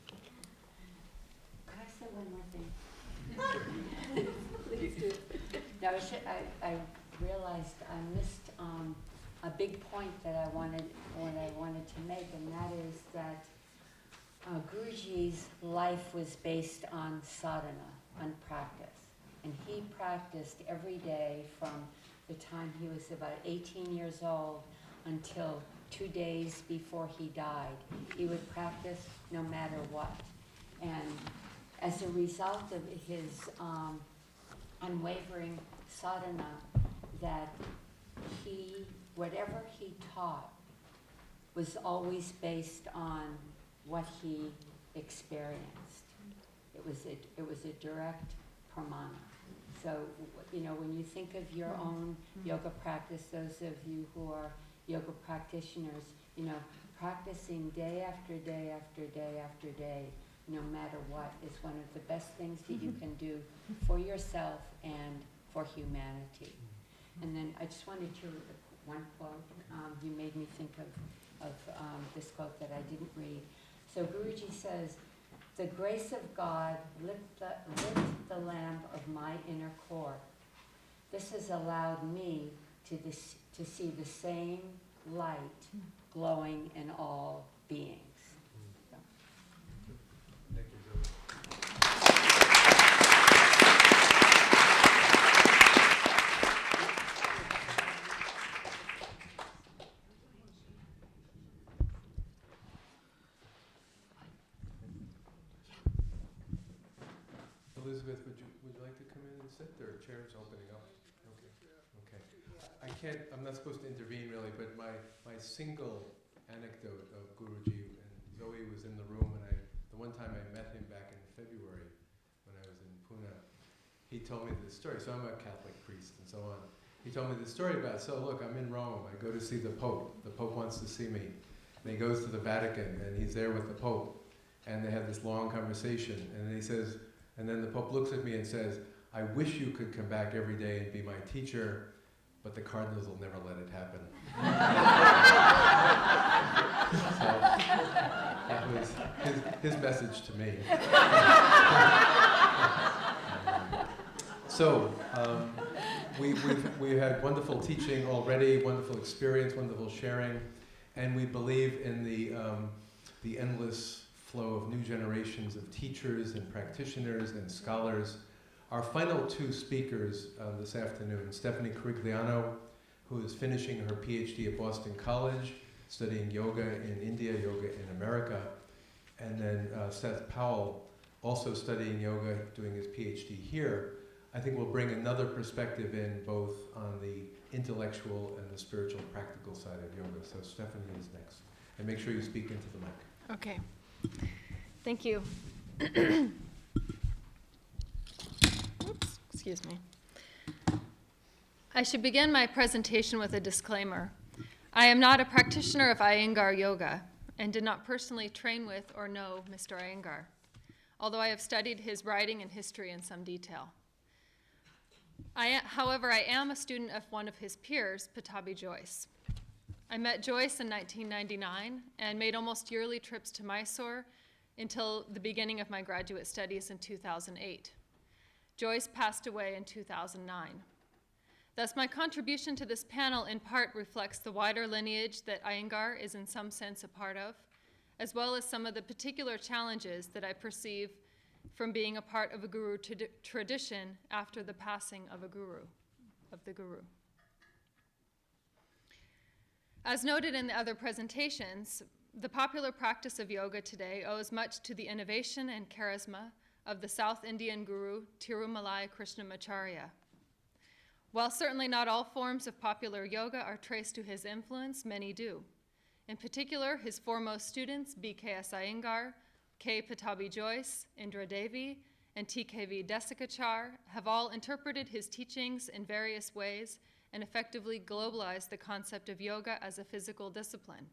Can I say one more thing? Please do. No, I realized I missed a big point that I wanted to make, and that is that Guruji's life was based on sadhana, on practice. And he practiced every day from the time he was about 18 years old until 2 days before he died. He would practice no matter what. And as a result of his unwavering sadhana, that whatever he taught was always based on what he experienced. It was a direct pramana. So, when you think of your own yoga practice, those of you who are yoga practitioners, practicing day after day after day after day, no matter what, is one of the best things that you can do for yourself and for humanity. And then I just wanted to read one quote. You made me think of this quote that I didn't read. So Guruji says, "The grace of God lit the lamp of my inner core. This has allowed me to see the same light glowing in all beings." So. Thank you, Zoe. Elizabeth, would you like to come in and sit? There are chairs opening up. Okay. I'm not supposed to intervene really, but my single anecdote of Guruji, and Zoe was in the room, and the one time I met him back in February when I was in Pune, he told me this story. So I'm a Catholic priest and so on. He told me this story about, so look, I'm in Rome. I go to see the Pope. The Pope wants to see me. And he goes to the Vatican, and he's there with the Pope. And they have this long conversation. And then he says, and then the Pope looks at me and says, "I wish you could come back every day and be my teacher, but the cardinals will never let it happen." So that was his message to me. So we've had wonderful teaching already, wonderful experience, wonderful sharing, and we believe in the endless flow of new generations of teachers and practitioners and scholars. Our final two speakers this afternoon, Stephanie Corigliano, who is finishing her PhD at Boston College, studying yoga in India, yoga in America, and then Seth Powell, also studying yoga, doing his PhD here, I think will bring another perspective in both on the intellectual and the spiritual practical side of yoga. So Stephanie is next. And make sure you speak into the mic. Okay. Thank you. Oops, excuse me. I should begin my presentation with a disclaimer. I am not a practitioner of Iyengar Yoga and did not personally train with or know Mr. Iyengar, although I have studied his writing and history in some detail. However, I am a student of one of his peers, Pattabhi Jois. I met Jois in 1999 and made almost yearly trips to Mysore until the beginning of my graduate studies in 2008. Jois passed away in 2009. Thus, my contribution to this panel in part reflects the wider lineage that Iyengar is in some sense a part of, as well as some of the particular challenges that I perceive from being a part of a guru tradition after the passing of the guru. As noted in the other presentations, the popular practice of yoga today owes much to the innovation and charisma of the South Indian guru Tirumalai Krishnamacharya. While certainly not all forms of popular yoga are traced to his influence, many do. In particular, his foremost students, BKS Iyengar, K. Pattabhi Jois, Indra Devi, and TKV Desikachar, have all interpreted his teachings in various ways and effectively globalized the concept of yoga as a physical discipline.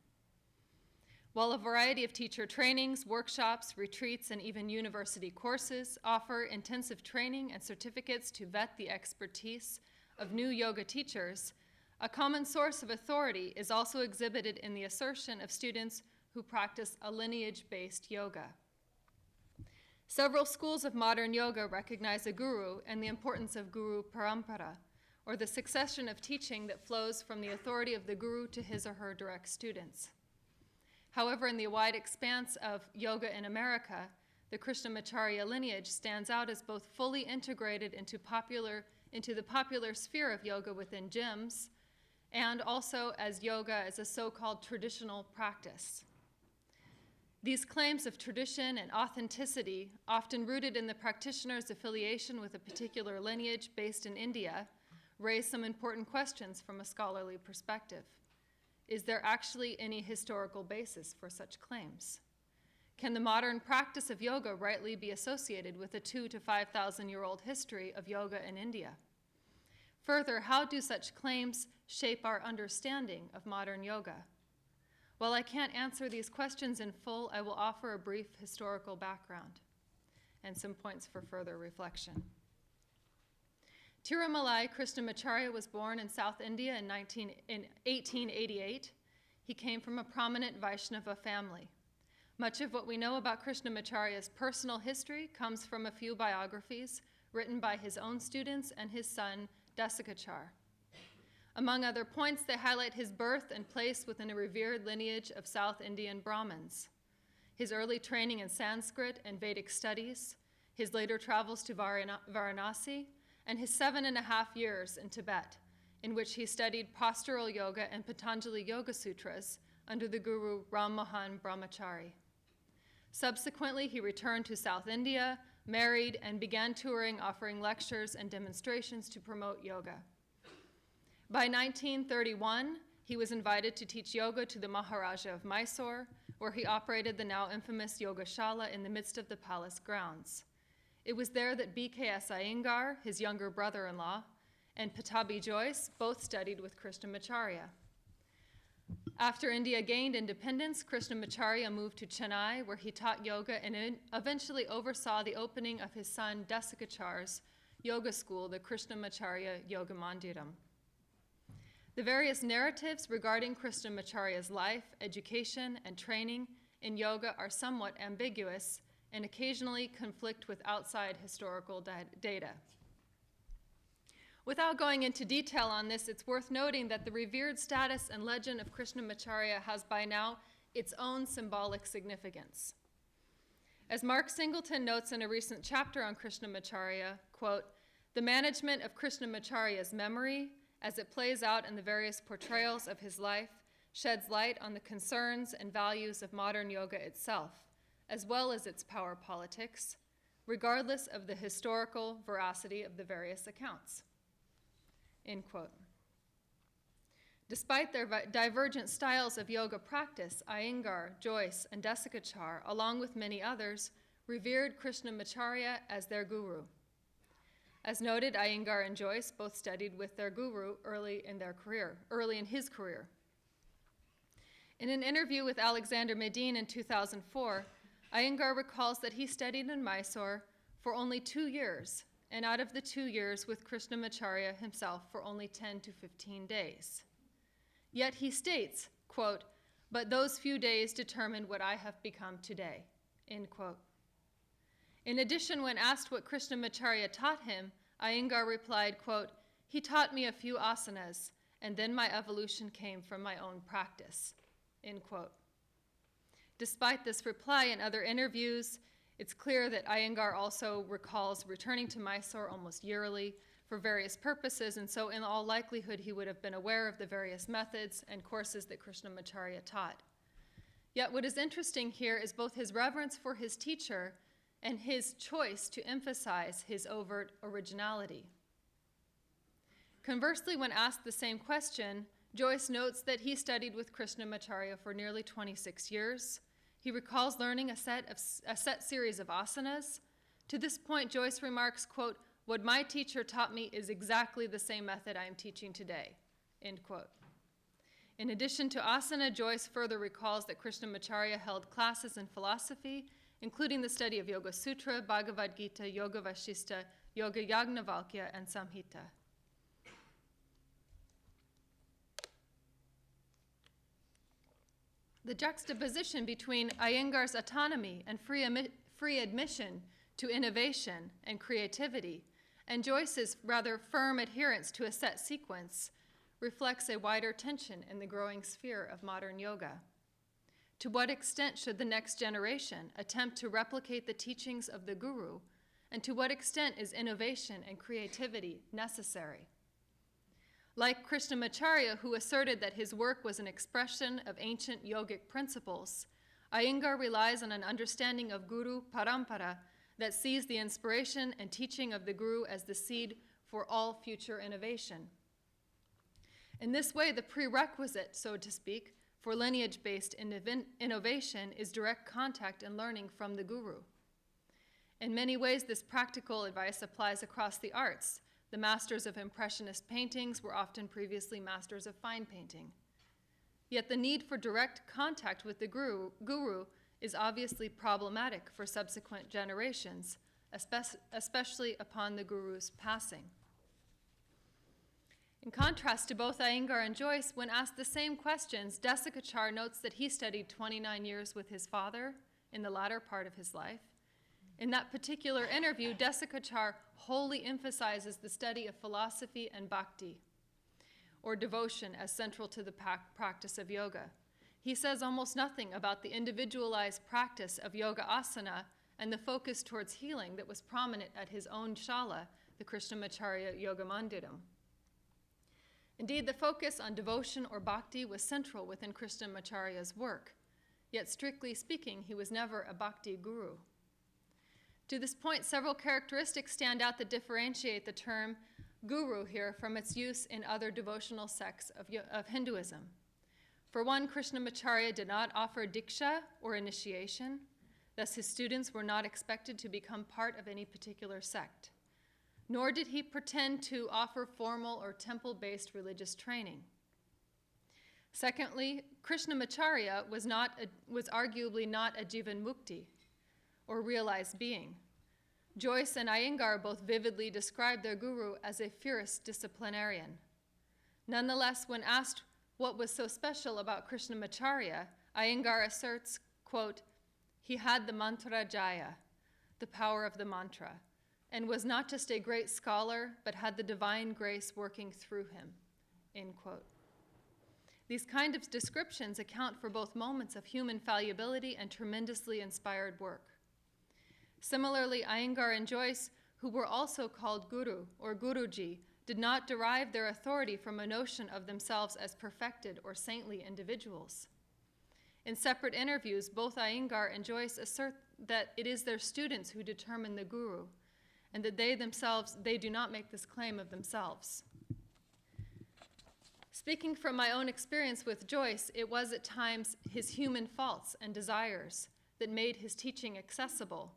While a variety of teacher trainings, workshops, retreats, and even university courses offer intensive training and certificates to vet the expertise of new yoga teachers, a common source of authority is also exhibited in the assertion of students who practice a lineage-based yoga. Several schools of modern yoga recognize a guru and the importance of guru parampara, or the succession of teaching that flows from the authority of the guru to his or her direct students. However, in the wide expanse of yoga in America, the Krishnamacharya lineage stands out as both fully integrated into the popular sphere of yoga within gyms, and also as yoga as a so-called traditional practice. These claims of tradition and authenticity, often rooted in the practitioner's affiliation with a particular lineage based in India, raise some important questions from a scholarly perspective. Is there actually any historical basis for such claims? Can the modern practice of yoga rightly be associated with a 2,000 to 5,000-year-old history of yoga in India? Further, how do such claims shape our understanding of modern yoga? While I can't answer these questions in full, I will offer a brief historical background and some points for further reflection. Tirumalai Krishnamacharya was born in South India in 1888. He came from a prominent Vaishnava family. Much of what we know about Krishnamacharya's personal history comes from a few biographies written by his own students and his son, Desikachar. Among other points, they highlight his birth and place within a revered lineage of South Indian Brahmins, his early training in Sanskrit and Vedic studies, his later travels to Varanasi, and his 7.5 years in Tibet, in which he studied postural yoga and Patanjali Yoga Sutras under the guru Ram Mohan Brahmachari. Subsequently, he returned to South India, married, and began touring, offering lectures and demonstrations to promote yoga. By 1931, he was invited to teach yoga to the Maharaja of Mysore, where he operated the now infamous Yogashala in the midst of the palace grounds. It was there that B.K.S. Iyengar, his younger brother-in-law, and Pattabhi Jois both studied with Krishnamacharya. After India gained independence, Krishnamacharya moved to Chennai, where he taught yoga and eventually oversaw the opening of his son Desikachar's yoga school, the Krishnamacharya Yoga Mandiram. The various narratives regarding Krishnamacharya's life, education, and training in yoga are somewhat ambiguous and occasionally conflict with outside historical data. Without going into detail on this, it's worth noting that the revered status and legend of Krishnamacharya has by now its own symbolic significance. As Mark Singleton notes in a recent chapter on Krishnamacharya, quote, "The management of Krishnamacharya's memory, as it plays out in the various portrayals of his life, sheds light on the concerns and values of modern yoga itself, as well as its power politics, regardless of the historical veracity of the various accounts." End quote. Despite their divergent styles of yoga practice, Iyengar, Jois, and Desikachar, along with many others, revered Krishnamacharya as their guru. As noted, Iyengar and Jois both studied with their guru early in his career. In an interview with Alexander Medin in 2004, Iyengar recalls that he studied in Mysore for only 2 years and out of the 2 years with Krishnamacharya himself for only 10 to 15 days. Yet he states, quote, "But those few days determined what I have become today," end quote. In addition, when asked what Krishnamacharya taught him, Iyengar replied, quote, "He taught me a few asanas, and then my evolution came from my own practice," end quote. Despite this reply and other interviews, it's clear that Iyengar also recalls returning to Mysore almost yearly for various purposes, and so in all likelihood he would have been aware of the various methods and courses that Krishnamacharya taught. Yet what is interesting here is both his reverence for his teacher and his choice to emphasize his overt originality. Conversely, when asked the same question, Joyce notes that he studied with Krishnamacharya for nearly 26 years. He recalls learning a set series of asanas. To this point, Joyce remarks, quote, "What my teacher taught me is exactly the same method I am teaching today," end quote. In addition to asana, Joyce further recalls that Krishnamacharya held classes in philosophy, including the study of Yoga Sutra, Bhagavad Gita, Yoga Vashista, Yoga Yagnavalkya, and Samhita. The juxtaposition between Iyengar's autonomy and free admission to innovation and creativity, and Joyce's rather firm adherence to a set sequence, reflects a wider tension in the growing sphere of modern yoga. To what extent should the next generation attempt to replicate the teachings of the Guru, and to what extent is innovation and creativity necessary? Like Krishnamacharya, who asserted that his work was an expression of ancient yogic principles, Iyengar relies on an understanding of Guru Parampara that sees the inspiration and teaching of the Guru as the seed for all future innovation. In this way, the prerequisite, so to speak, for lineage-based innovation is direct contact and learning from the Guru. In many ways, this practical advice applies across the arts. The masters of Impressionist paintings were often previously masters of fine painting. Yet the need for direct contact with the Guru is obviously problematic for subsequent generations, especially upon the Guru's passing. In contrast to both Iyengar and Joyce, when asked the same questions, Desikachar notes that he studied 29 years with his father in the latter part of his life. In that particular interview, Desikachar wholly emphasizes the study of philosophy and bhakti, or devotion, as central to the practice of yoga. He says almost nothing about the individualized practice of yoga asana and the focus towards healing that was prominent at his own shala, the Krishnamacharya Yoga Mandiram. Indeed, the focus on devotion or bhakti was central within Krishnamacharya's work, yet strictly speaking, he was never a bhakti guru. To this point, several characteristics stand out that differentiate the term guru here from its use in other devotional sects of Hinduism. For one, Krishnamacharya did not offer diksha or initiation, thus his students were not expected to become part of any particular sect. Nor did he pretend to offer formal or temple-based religious training. Secondly, Krishnamacharya was arguably not a jivan mukti, or realized being. Joyce and Iyengar both vividly describe their guru as a fierce disciplinarian. Nonetheless, when asked what was so special about Krishnamacharya, Iyengar asserts, quote, "He had the mantra jaya, the power of the mantra, and was not just a great scholar, but had the divine grace working through him," end quote. These kind of descriptions account for both moments of human fallibility and tremendously inspired work. Similarly, Iyengar and Joyce, who were also called Guru or Guruji, did not derive their authority from a notion of themselves as perfected or saintly individuals. In separate interviews, both Iyengar and Joyce assert that it is their students who determine the Guru, and that they do not make this claim of themselves. Speaking from my own experience with Joyce, it was at times his human faults and desires that made his teaching accessible,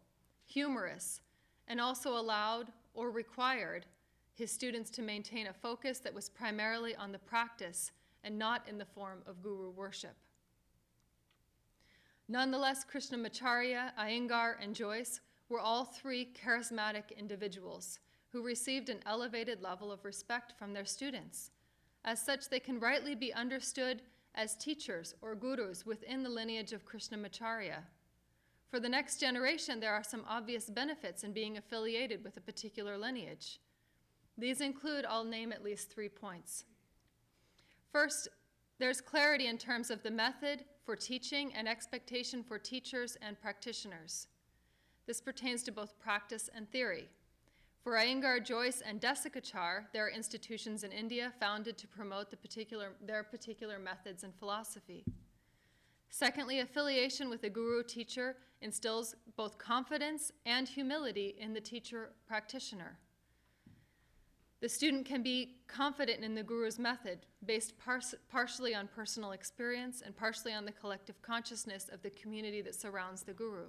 humorous, and also allowed or required his students to maintain a focus that was primarily on the practice and not in the form of guru worship. Nonetheless, Krishnamacharya, Iyengar, and Joyce were all three charismatic individuals who received an elevated level of respect from their students. As such, they can rightly be understood as teachers or gurus within the lineage of Krishnamacharya. For the next generation, there are some obvious benefits in being affiliated with a particular lineage. These include, I'll name at least 3 points. First, there's clarity in terms of the method for teaching and expectation for teachers and practitioners. This pertains to both practice and theory. For Iyengar, Joyce, and Desikachar, there are institutions in India founded to promote their particular methods and philosophy. Secondly, affiliation with a guru teacher instills both confidence and humility in the teacher practitioner. The student can be confident in the guru's method, based partially on personal experience and partially on the collective consciousness of the community that surrounds the guru.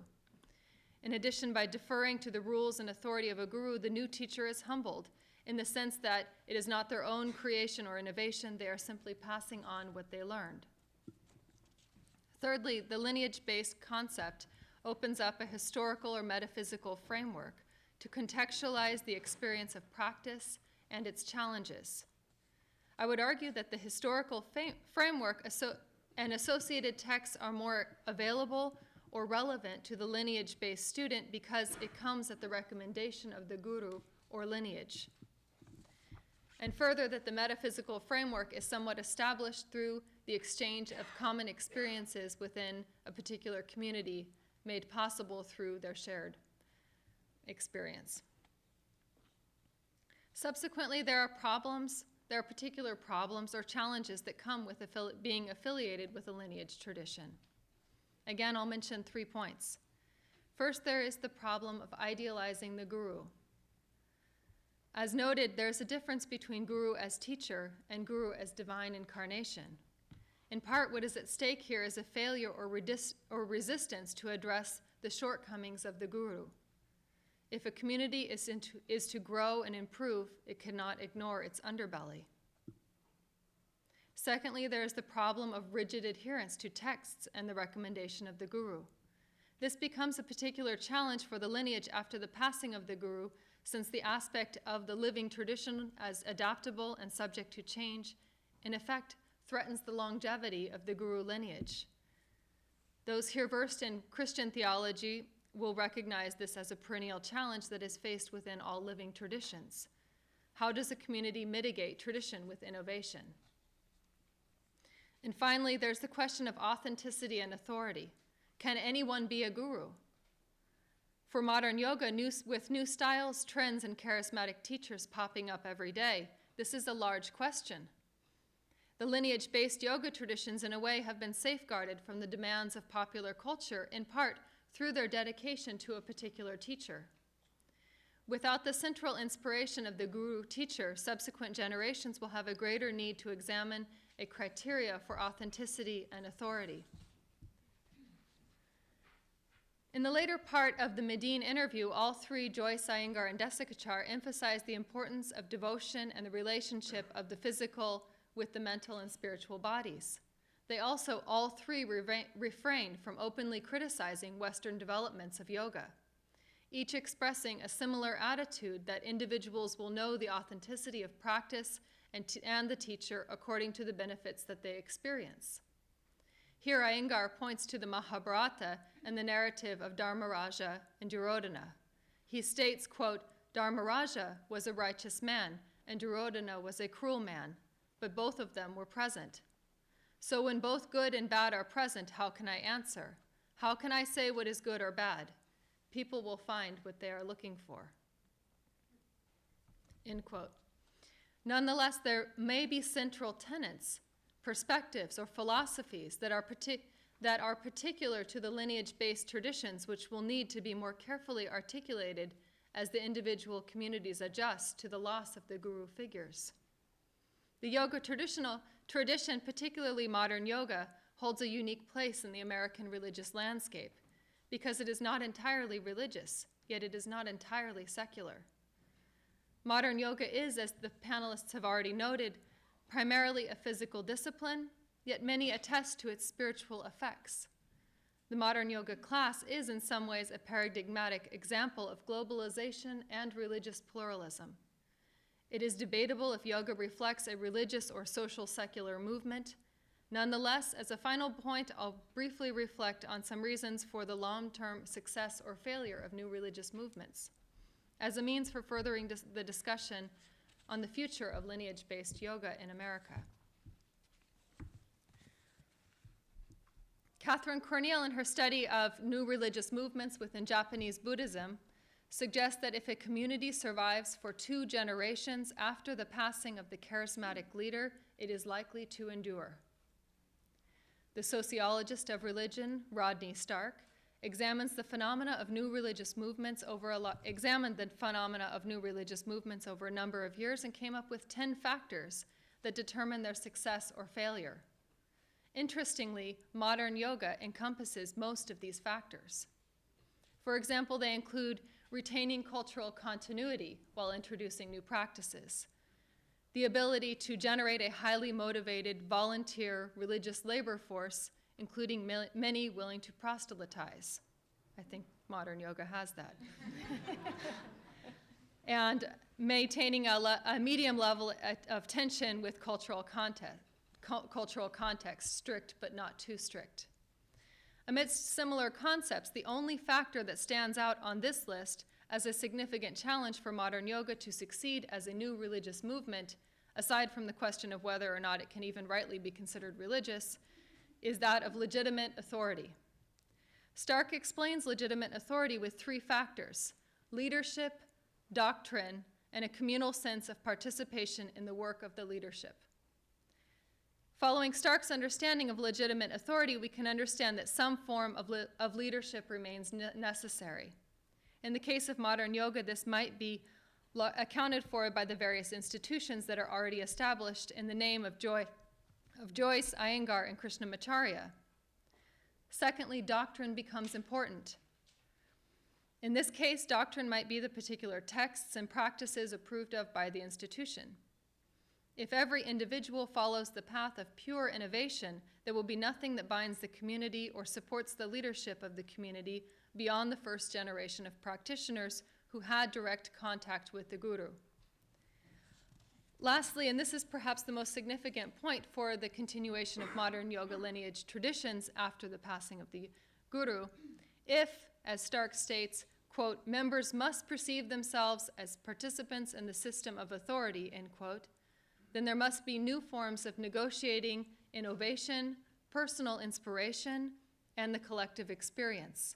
In addition, by deferring to the rules and authority of a guru, the new teacher is humbled in the sense that it is not their own creation or innovation, they are simply passing on what they learned. Thirdly, the lineage-based concept opens up a historical or metaphysical framework to contextualize the experience of practice and its challenges. I would argue that the historical framework and associated texts are more available or relevant to the lineage-based student because it comes at the recommendation of the guru or lineage. And further, that the metaphysical framework is somewhat established through the exchange of common experiences within a particular community made possible through their shared experience. Subsequently, there are particular problems or challenges that come with being affiliated with a lineage tradition. Again, I'll mention 3 points. First, there is the problem of idealizing the guru. As noted, there's a difference between guru as teacher and guru as divine incarnation. In part, what is at stake here is a failure or resistance to address the shortcomings of the guru. If a community is to grow and improve, it cannot ignore its underbelly. Secondly, there is the problem of rigid adherence to texts and the recommendation of the guru. This becomes a particular challenge for the lineage after the passing of the guru, since the aspect of the living tradition as adaptable and subject to change, in effect, threatens the longevity of the guru lineage. Those here versed in Christian theology will recognize this as a perennial challenge that is faced within all living traditions. How does a community mitigate tradition with innovation? And finally, there's the question of authenticity and authority. Can anyone be a guru? For modern yoga, with new styles, trends, and charismatic teachers popping up every day, this is a large question. The lineage-based yoga traditions, in a way, have been safeguarded from the demands of popular culture, in part through their dedication to a particular teacher. Without the central inspiration of the guru teacher, subsequent generations will have a greater need to examine a criteria for authenticity and authority. In the later part of the Medine interview, all three, Joyce, Iyengar, and Desikachar, emphasized the importance of devotion and the relationship of the physical with the mental and spiritual bodies. They also, all three, refrained from openly criticizing Western developments of yoga, each expressing a similar attitude that individuals will know the authenticity of practice and the teacher according to the benefits that they experience. Here, Iyengar points to the Mahabharata and the narrative of Dharmaraja and Duryodhana. He states, quote, Dharmaraja was a righteous man and Duryodhana was a cruel man, but both of them were present. So when both good and bad are present, how can I answer? How can I say what is good or bad? People will find what they are looking for. End quote. Nonetheless, there may be central tenets, perspectives, or philosophies that are particular to the lineage-based traditions which will need to be more carefully articulated as the individual communities adjust to the loss of the guru figures. The yoga tradition, particularly modern yoga, holds a unique place in the American religious landscape because it is not entirely religious, yet it is not entirely secular. Modern yoga is, as the panelists have already noted, primarily a physical discipline, yet many attest to its spiritual effects. The modern yoga class is in some ways a paradigmatic example of globalization and religious pluralism. It is debatable if yoga reflects a religious or social secular movement. Nonetheless, as a final point, I'll briefly reflect on some reasons for the long-term success or failure of new religious movements as a means for furthering the discussion on the future of lineage-based yoga in America. Catherine Corneille, in her study of new religious movements within Japanese Buddhism, suggests that if a community survives for 2 generations after the passing of the charismatic leader, it is likely to endure. The sociologist of religion, Rodney Stark, examined the phenomena of new religious movements over a number of years and came up with 10 factors that determine their success or failure. Interestingly, modern yoga encompasses most of these factors. For example, they include retaining cultural continuity while introducing new practices, the ability to generate a highly motivated volunteer religious labor force, including many willing to proselytize. I think modern yoga has that. And maintaining a medium level of tension with cultural context, strict but not too strict. Amidst similar concepts, the only factor that stands out on this list as a significant challenge for modern yoga to succeed as a new religious movement, aside from the question of whether or not it can even rightly be considered religious, is that of legitimate authority. Stark explains legitimate authority with 3 factors: leadership, doctrine, and a communal sense of participation in the work of the leadership. Following Stark's understanding of legitimate authority, we can understand that some form of leadership remains necessary. In the case of modern yoga, this might be accounted for by the various institutions that are already established in the name of Joyce, Iyengar, and Krishnamacharya. Secondly, doctrine becomes important. In this case, doctrine might be the particular texts and practices approved of by the institution. If every individual follows the path of pure innovation, there will be nothing that binds the community or supports the leadership of the community beyond the first generation of practitioners who had direct contact with the Guru. Lastly, and this is perhaps the most significant point for the continuation of modern yoga lineage traditions after the passing of the Guru, if, as Stark states, quote, members must perceive themselves as participants in the system of authority, end quote, then there must be new forms of negotiating innovation, personal inspiration, and the collective experience.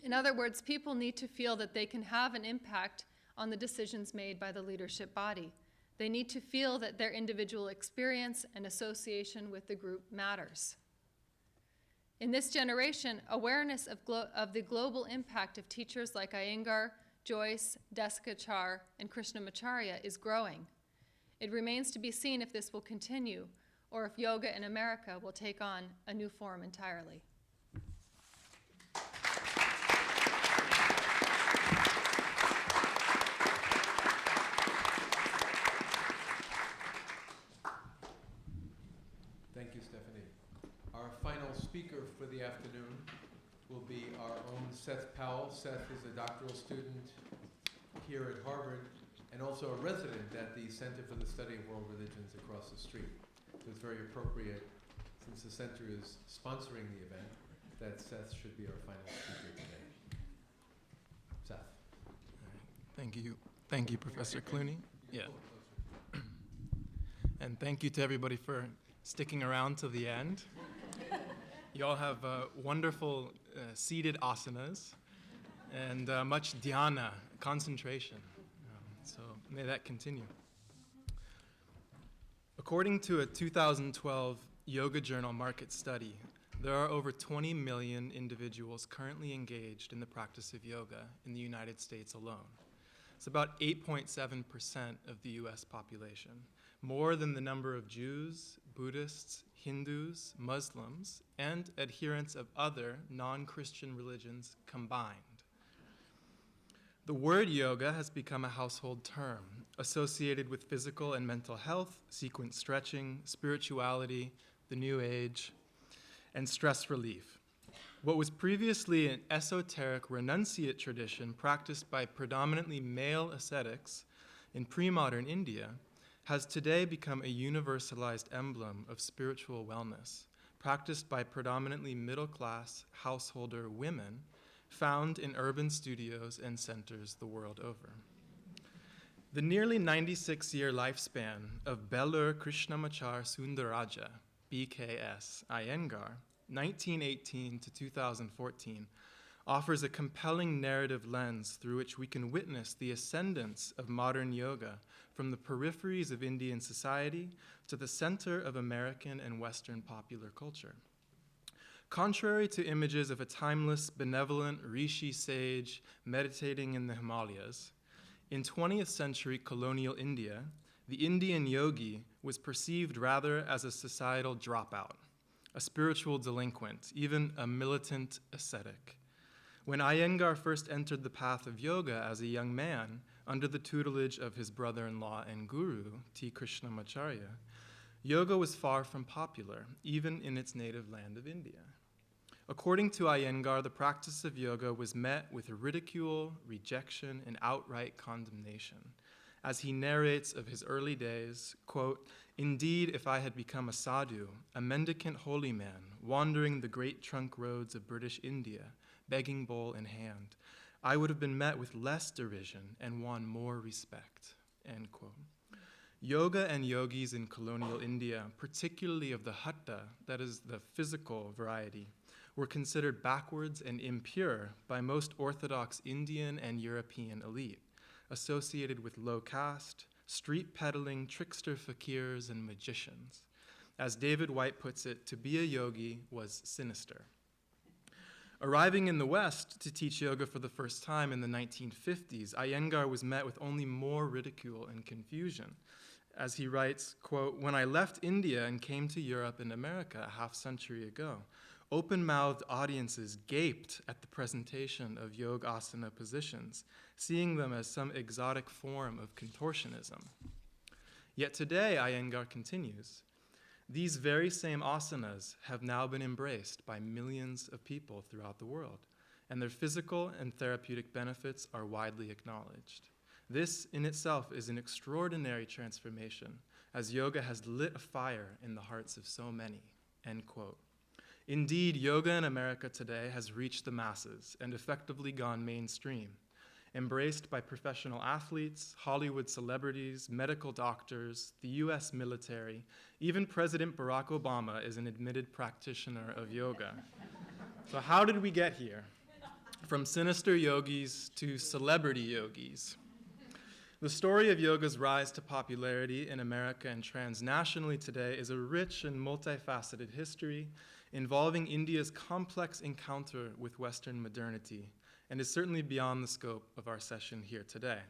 In other words, people need to feel that they can have an impact on the decisions made by the leadership body. They need to feel that their individual experience and association with the group matters. In this generation, awareness of the global impact of teachers like Iyengar, Joyce, Desikachar, and Krishnamacharya is growing. It remains to be seen if this will continue, or if yoga in America will take on a new form entirely. Thank you, Stephanie. Our final speaker for the afternoon will be our own Seth Powell. Seth is a doctoral student here at Harvard and also a resident at the Center for the Study of World Religions across the street. So it's very appropriate, since the center is sponsoring the event, that Seth should be our final speaker today. Seth. Thank you. Thank you, Professor Clooney. Yeah. And thank you to everybody for sticking around to the end. You all have wonderful seated asanas and much dhyana, concentration. So may that continue. According to a 2012 Yoga Journal market study, there are over 20 million individuals currently engaged in the practice of yoga in the United States alone. It's about 8.7% of the US population, more than the number of Jews, Buddhists, Hindus, Muslims, and adherents of other non-Christian religions combined. The word yoga has become a household term associated with physical and mental health, sequence stretching, spirituality, the New Age, and stress relief. What was previously an esoteric renunciate tradition practiced by predominantly male ascetics in pre-modern India has today become a universalized emblem of spiritual wellness, practiced by predominantly middle-class householder women found in urban studios and centers the world over. The nearly 96-year lifespan of Belur Krishnamachar Sundaraja, B.K.S. Iyengar, 1918 to 2014, offers a compelling narrative lens through which we can witness the ascendance of modern yoga from the peripheries of Indian society to the center of American and Western popular culture. Contrary to images of a timeless, benevolent rishi sage meditating in the Himalayas, in 20th century colonial India, the Indian yogi was perceived rather as a societal dropout, a spiritual delinquent, even a militant ascetic. When Iyengar first entered the path of yoga as a young man, under the tutelage of his brother-in-law and guru, T. Krishnamacharya, yoga was far from popular, even in its native land of India. According to Iyengar, the practice of yoga was met with ridicule, rejection, and outright condemnation. As he narrates of his early days, quote, "Indeed, if I had become a sadhu, a mendicant holy man, wandering the great trunk roads of British India, begging bowl in hand, I would have been met with less derision and won more respect," end quote. Yoga and yogis in colonial India, particularly of the hatha, that is the physical variety, were considered backwards and impure by most Orthodox Indian and European elite, associated with low caste, street peddling trickster fakirs and magicians. As David White puts it, to be a yogi was sinister. Arriving in the West to teach yoga for the first time in the 1950s, Iyengar was met with only more ridicule and confusion. As he writes, quote, "When I left India and came to Europe and America a half-century ago, open-mouthed audiences gaped at the presentation of yogasana positions, seeing them as some exotic form of contortionism. Yet today," Iyengar continues, "these very same asanas have now been embraced by millions of people throughout the world, and their physical and therapeutic benefits are widely acknowledged. This in itself is an extraordinary transformation, as yoga has lit a fire in the hearts of so many," end quote. Indeed, yoga in America today has reached the masses and effectively gone mainstream, embraced by professional athletes, Hollywood celebrities, medical doctors, the US military. Even President Barack Obama is an admitted practitioner of yoga. So how did we get here? From sinister yogis to celebrity yogis. The story of yoga's rise to popularity in America and transnationally today is a rich and multifaceted history involving India's complex encounter with Western modernity, and is certainly beyond the scope of our session here today.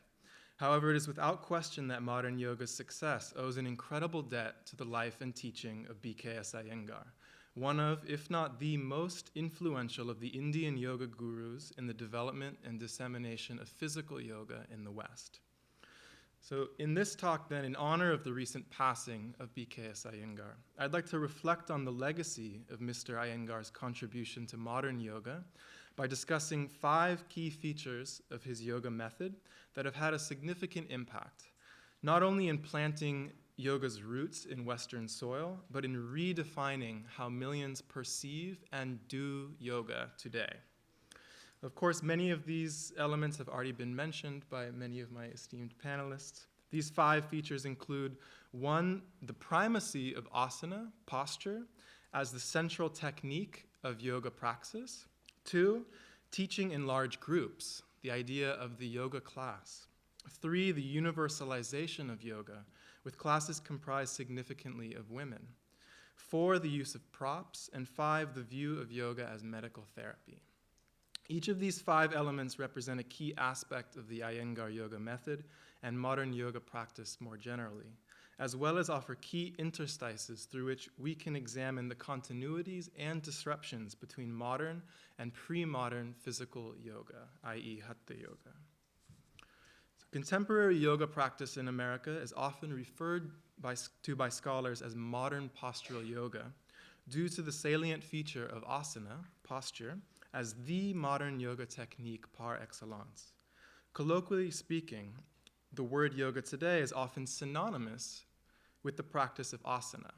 However, it is without question that modern yoga's success owes an incredible debt to the life and teaching of B.K.S. Iyengar, one of, if not the most influential of the Indian yoga gurus in the development and dissemination of physical yoga in the West. So in this talk then, in honor of the recent passing of B.K.S. Iyengar, I'd like to reflect on the legacy of Mr. Iyengar's contribution to modern yoga by discussing 5 key features of his yoga method that have had a significant impact, not only in planting yoga's roots in Western soil, but in redefining how millions perceive and do yoga today. Of course, many of these elements have already been mentioned by many of my esteemed panelists. These 5 features include 1, the primacy of asana, posture, as the central technique of yoga praxis. 2, teaching in large groups, the idea of the yoga class. 3, the universalization of yoga, with classes comprised significantly of women. 4, the use of props. And 5, the view of yoga as medical therapy. Each of these 5 elements represent a key aspect of the Iyengar yoga method and modern yoga practice more generally, as well as offer key interstices through which we can examine the continuities and disruptions between modern and pre-modern physical yoga, i.e. hatha yoga. So contemporary yoga practice in America is often referred to by scholars as modern postural yoga, due to the salient feature of asana, posture, as the modern yoga technique par excellence. Colloquially speaking, the word yoga today is often synonymous with the practice of asana.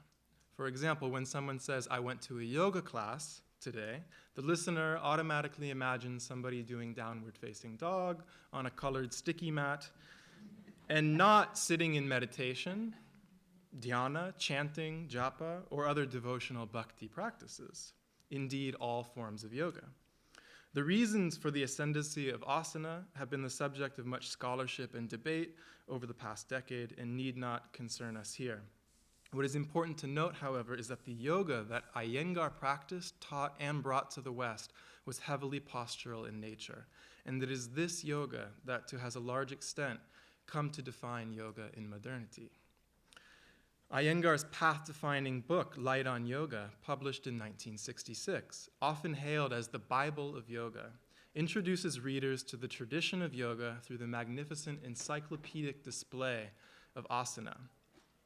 For example, when someone says, "I went to a yoga class today," the listener automatically imagines somebody doing downward facing dog on a colored sticky mat and not sitting in meditation, dhyana, chanting, japa, or other devotional bhakti practices. Indeed, all forms of yoga. The reasons for the ascendancy of asana have been the subject of much scholarship and debate over the past decade and need not concern us here. What is important to note, however, is that the yoga that Iyengar practiced, taught, and brought to the West was heavily postural in nature, and it is this yoga that, to has a large extent, come to define yoga in modernity. Iyengar's path-defining book, Light on Yoga, published in 1966, often hailed as the Bible of yoga, introduces readers to the tradition of yoga through the magnificent encyclopedic display of asana.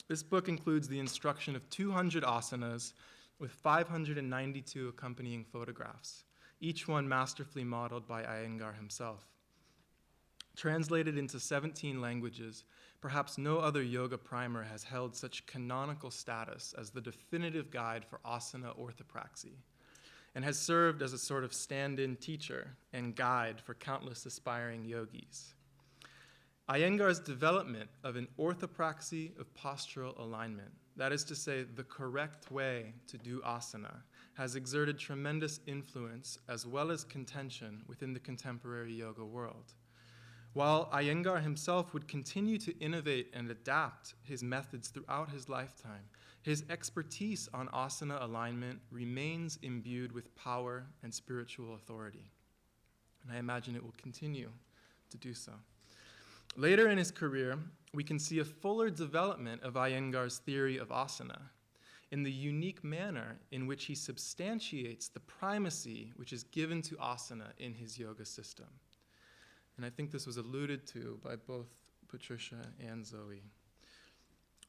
This book includes the instruction of 200 asanas with 592 accompanying photographs, each one masterfully modeled by Iyengar himself. Translated into 17 languages, perhaps no other yoga primer has held such canonical status as the definitive guide for asana orthopraxy, and has served as a sort of stand-in teacher and guide for countless aspiring yogis. Iyengar's development of an orthopraxy of postural alignment, that is to say, the correct way to do asana, has exerted tremendous influence as well as contention within the contemporary yoga world. While Iyengar himself would continue to innovate and adapt his methods throughout his lifetime, his expertise on asana alignment remains imbued with power and spiritual authority. And I imagine it will continue to do so. Later in his career, we can see a fuller development of Iyengar's theory of asana in the unique manner in which he substantiates the primacy which is given to asana in his yoga system. And I think this was alluded to by both Patricia and Zoe.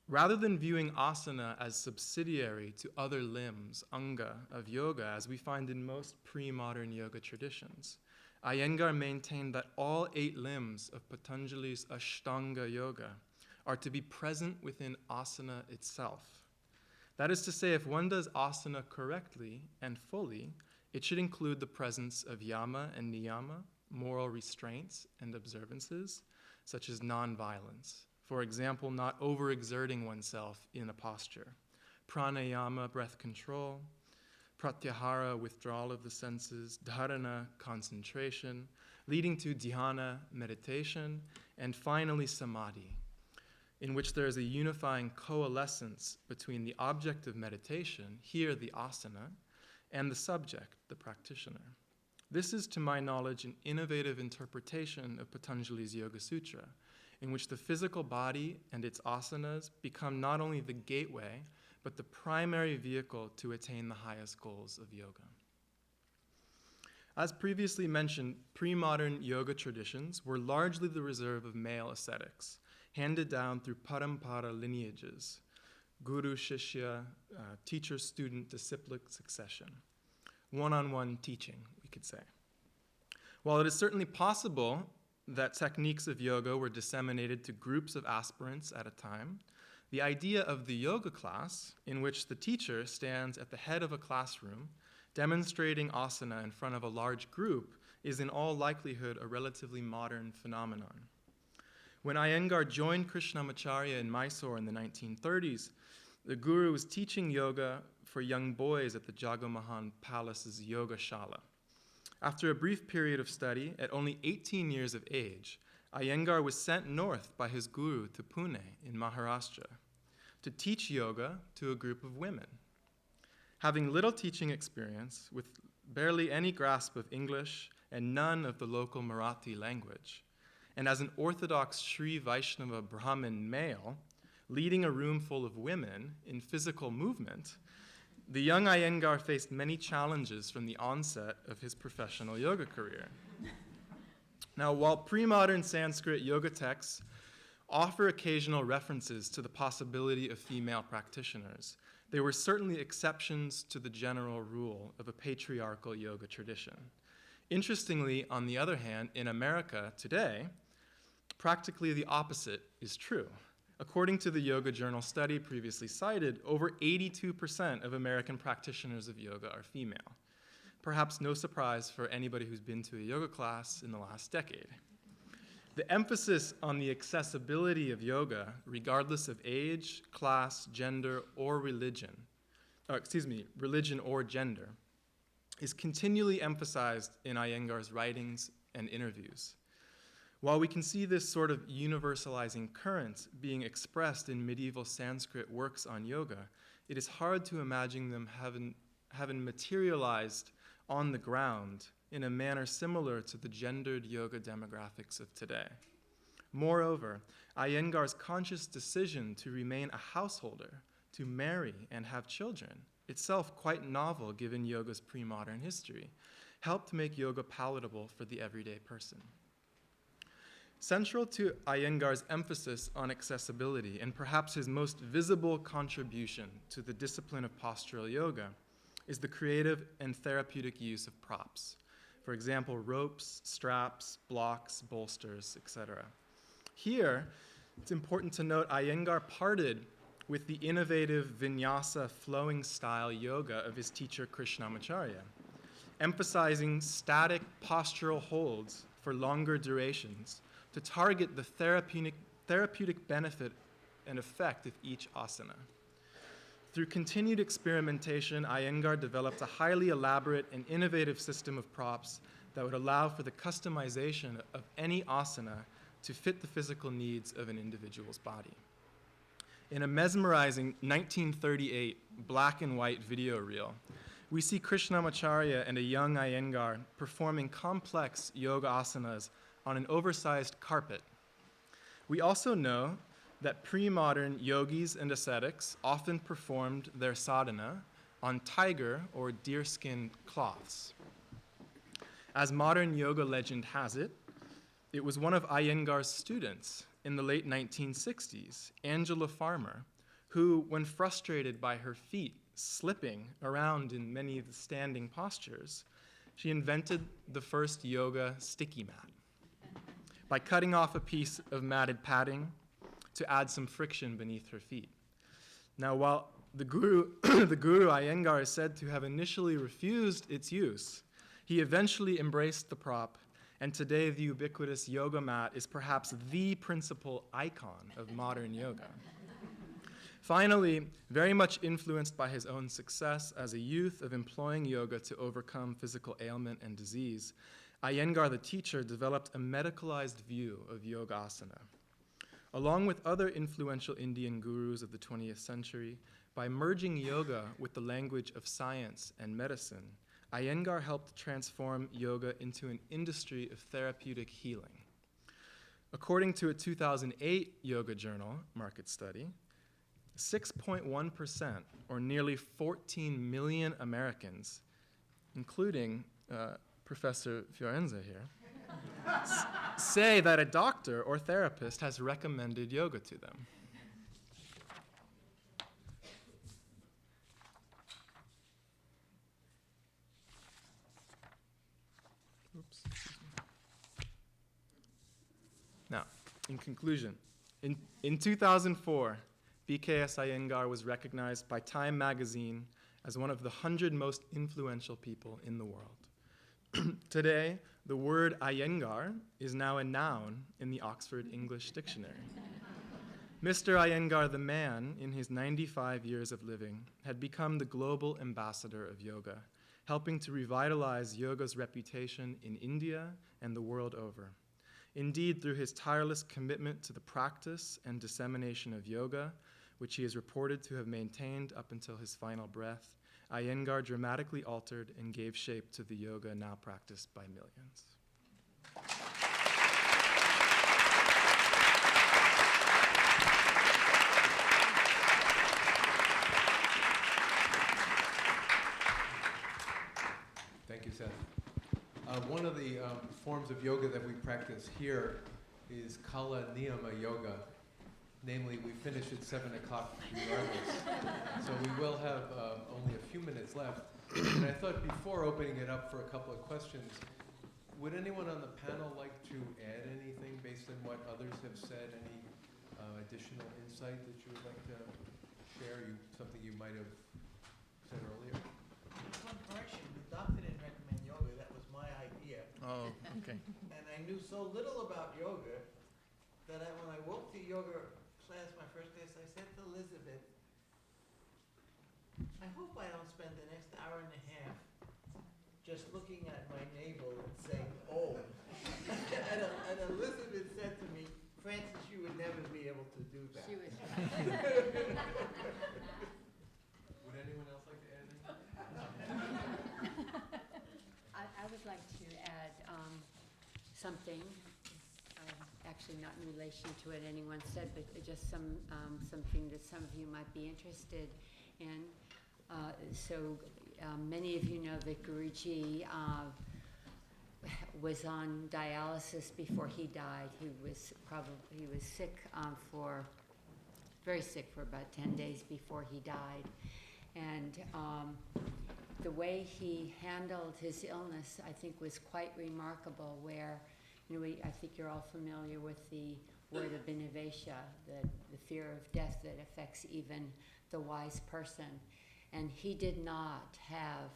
Rather than viewing asana as subsidiary to other limbs, anga, of yoga, as we find in most pre-modern yoga traditions, Iyengar maintained that all 8 limbs of Patanjali's Ashtanga Yoga are to be present within asana itself. That is to say, if one does asana correctly and fully, it should include the presence of yama and niyama, moral restraints and observances, such as nonviolence. For example, not overexerting oneself in a posture. Pranayama, breath control. Pratyahara, withdrawal of the senses. Dharana, concentration, leading to dhyana, meditation. And finally, samadhi, in which there is a unifying coalescence between the object of meditation, here the asana, and the subject, the practitioner. This is, to my knowledge, an innovative interpretation of Patanjali's Yoga Sutra, in which the physical body and its asanas become not only the gateway, but the primary vehicle to attain the highest goals of yoga. As previously mentioned, pre-modern yoga traditions were largely the reserve of male ascetics, handed down through parampara lineages, guru shishya, teacher-student disciplic succession, one-on-one teaching, we could say. While it is certainly possible that techniques of yoga were disseminated to groups of aspirants at a time, the idea of the yoga class, in which the teacher stands at the head of a classroom, demonstrating asana in front of a large group, is in all likelihood a relatively modern phenomenon. When Iyengar joined Krishnamacharya in Mysore in the 1930s, the guru was teaching yoga for young boys at the Jagmohan Palace's Yoga Shala. After a brief period of study, at only 18 years of age, Iyengar was sent north by his guru to Pune in Maharashtra to teach yoga to a group of women. Having little teaching experience, with barely any grasp of English and none of the local Marathi language, and as an orthodox Sri Vaishnava Brahmin male, leading a room full of women in physical movement, the young Iyengar faced many challenges from the onset of his professional yoga career. Now, while pre-modern Sanskrit yoga texts offer occasional references to the possibility of female practitioners, they were certainly exceptions to the general rule of a patriarchal yoga tradition. Interestingly, on the other hand, in America today, practically the opposite is true. According to the Yoga Journal study previously cited, over 82% of American practitioners of yoga are female. Perhaps no surprise for anybody who's been to a yoga class in the last decade. The emphasis on the accessibility of yoga, regardless of age, class, gender, or religion or gender, is continually emphasized in Iyengar's writings and interviews. While we can see this sort of universalizing current being expressed in medieval Sanskrit works on yoga, it is hard to imagine them having materialized on the ground in a manner similar to the gendered yoga demographics of today. Moreover, Iyengar's conscious decision to remain a householder, to marry and have children, itself quite novel given yoga's pre-modern history, helped make yoga palatable for the everyday person. Central to Iyengar's emphasis on accessibility, and perhaps his most visible contribution to the discipline of postural yoga, is the creative and therapeutic use of props. For example, ropes, straps, blocks, bolsters, etc. Here, it's important to note Iyengar parted with the innovative vinyasa flowing style yoga of his teacher Krishnamacharya, emphasizing static postural holds for longer durations to target the therapeutic benefit and effect of each asana. Through continued experimentation, Iyengar developed a highly elaborate and innovative system of props that would allow for the customization of any asana to fit the physical needs of an individual's body. In a mesmerizing 1938 black and white video reel, we see Krishnamacharya and a young Iyengar performing complex yoga asanas on an oversized carpet. We also know that pre-modern yogis and ascetics often performed their sadhana on tiger or deerskin cloths. As modern yoga legend has it, it was one of Iyengar's students in the late 1960s, Angela Farmer, who, when frustrated by her feet slipping around in many of the standing postures, she invented the first yoga sticky mat by cutting off a piece of matted padding to add some friction beneath her feet. Now, while the Guru Iyengar is said to have initially refused its use, he eventually embraced the prop, and today the ubiquitous yoga mat is perhaps the principal icon of modern yoga. Finally, very much influenced by his own success as a youth of employing yoga to overcome physical ailment and disease, Iyengar the teacher developed a medicalized view of yoga asana. Along with other influential Indian gurus of the 20th century, by merging yoga with the language of science and medicine, Iyengar helped transform yoga into an industry of therapeutic healing. According to a 2008 Yoga Journal market study, 6.1%, or nearly 14 million Americans, including Professor Fiorenza here, say that a doctor or therapist has recommended yoga to them. Oops. Now, in conclusion, in 2004, BKS Iyengar was recognized by Time magazine as one of the 100 most influential people in the world. Today, the word Iyengar is now a noun in the Oxford English Dictionary. Mr. Iyengar the man, in his 95 years of living, had become the global ambassador of yoga, helping to revitalize yoga's reputation in India and the world over. Indeed, through his tireless commitment to the practice and dissemination of yoga, which he is reported to have maintained up until his final breath, Iyengar dramatically altered and gave shape to the yoga now practiced by millions. Thank you, Seth. One of the forms of yoga that we practice here is Kala Niyama Yoga, Namely, we finish at 7 o'clock regardless. So we will have only a few minutes left. And I thought before opening it up for a couple of questions, would anyone on the panel like to add anything based on what others have said? Any additional insight that you would like to share? Something you might have said earlier? One correction, the doctor didn't recommend yoga, that was my idea. Oh, okay. And I knew so little about yoga that when I woke to yoga class my first class, I said to Elizabeth, I hope I don't spend the next hour and a half just looking at my navel and saying, oh. and Elizabeth said to me, Francis, you would never be able to do that. She was Would anyone else like to add anything? I would like to add something, actually not in relation to what anyone said, but just something that some of you might be interested in. Many of you know that Guruji was on dialysis before he died. He was sick very sick for about 10 days before he died. And the way he handled his illness, I think, was quite remarkable, where, I think you're all familiar with the word of Abhinivesha, the fear of death that affects even the wise person. And he did not have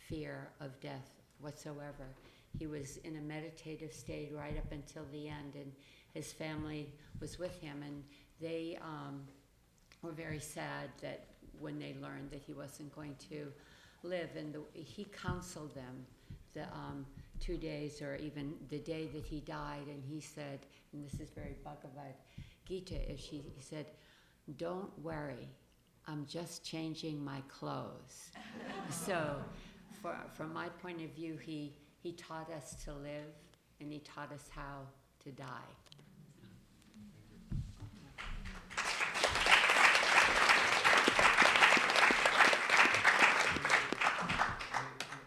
fear of death whatsoever. He was in a meditative state right up until the end, and his family was with him, and they were very sad that when they learned that he wasn't going to live, and he counseled them the 2 days, or even the day that he died, and he said, and this is very Bhagavad Gita, he said, don't worry, I'm just changing my clothes. So from my point of view, he taught us to live, and he taught us how to die.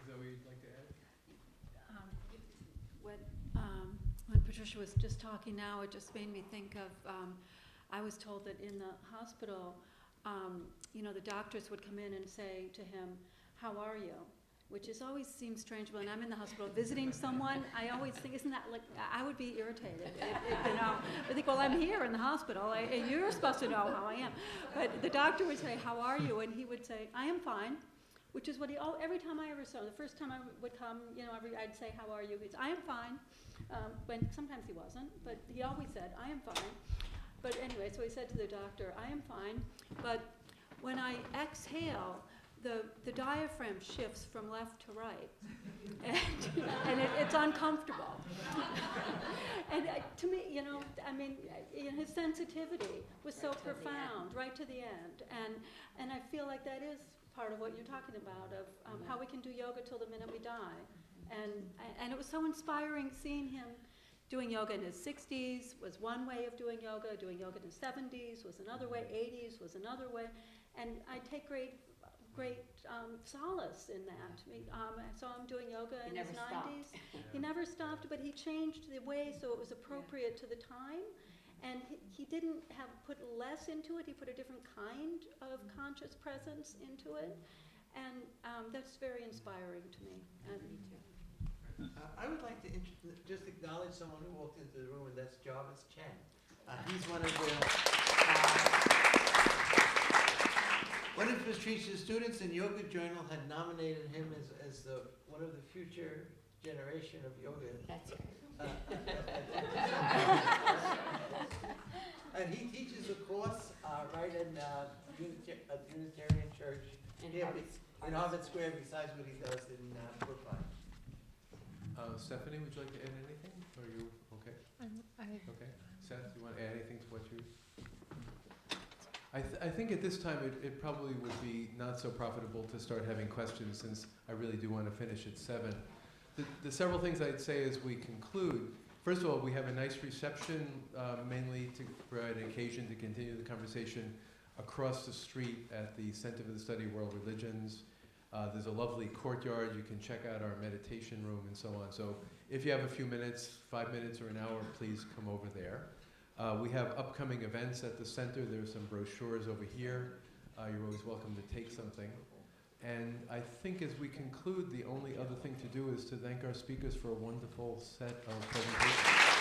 Zoe, you'd like to add? When Patricia was just talking now, it just made me think of, I was told that in the hospital, the doctors would come in and say to him, how are you? Which always seems strange when I'm in the hospital visiting someone. I always think, isn't that like, I would be irritated. I think, well, I'm here in the hospital. You're supposed to know how I am. But the doctor would say, how are you? And he would say, I am fine. Which is what every time I ever saw him, the first time I would come, I'd say, how are you? He'd say, I am fine. When sometimes he wasn't, but he always said, I am fine. But anyway, so he said to the doctor, I am fine, but when I exhale, the diaphragm shifts from left to right, and it's uncomfortable. And to me, his sensitivity was so profound, right to the end. And I feel like that is part of what you're talking about, of how we can do yoga till the minute we die. And it was so inspiring seeing him doing yoga in his 60s was one way of doing yoga in his 70s was another way, 80s was another way. And I take great solace in that. I saw him doing yoga in his 90s. He never stopped, but he changed the way so it was appropriate to the time. And he didn't put less into it, he put a different kind of conscious presence into it. And that's very inspiring to me. And me too. I would like to just acknowledge someone who walked into the room, and that's Jarvis Chen. He's one of Patricia's students, and Yoga Journal had nominated him as one of the future generation of yoga. That's right. And he teaches a course right in a Unitarian church in Harvard Square, besides what he does in Brookline. Stephanie, would you like to add anything? Or are you okay? Okay. Seth, do you want to add anything to what you... I think at this time it probably would be not so profitable to start having questions, since I really do want to finish at 7. The several things I'd say as we conclude. First of all, we have a nice reception, mainly to provide an occasion to continue the conversation across the street at the Center for the Study of World Religions. There's a lovely courtyard. You can check out our meditation room and so on. So if you have a few minutes, 5 minutes or an hour, please come over there. We have upcoming events at the center. There's some brochures over here. You're always welcome to take something. And I think as we conclude, the only other thing to do is to thank our speakers for a wonderful set of presentations.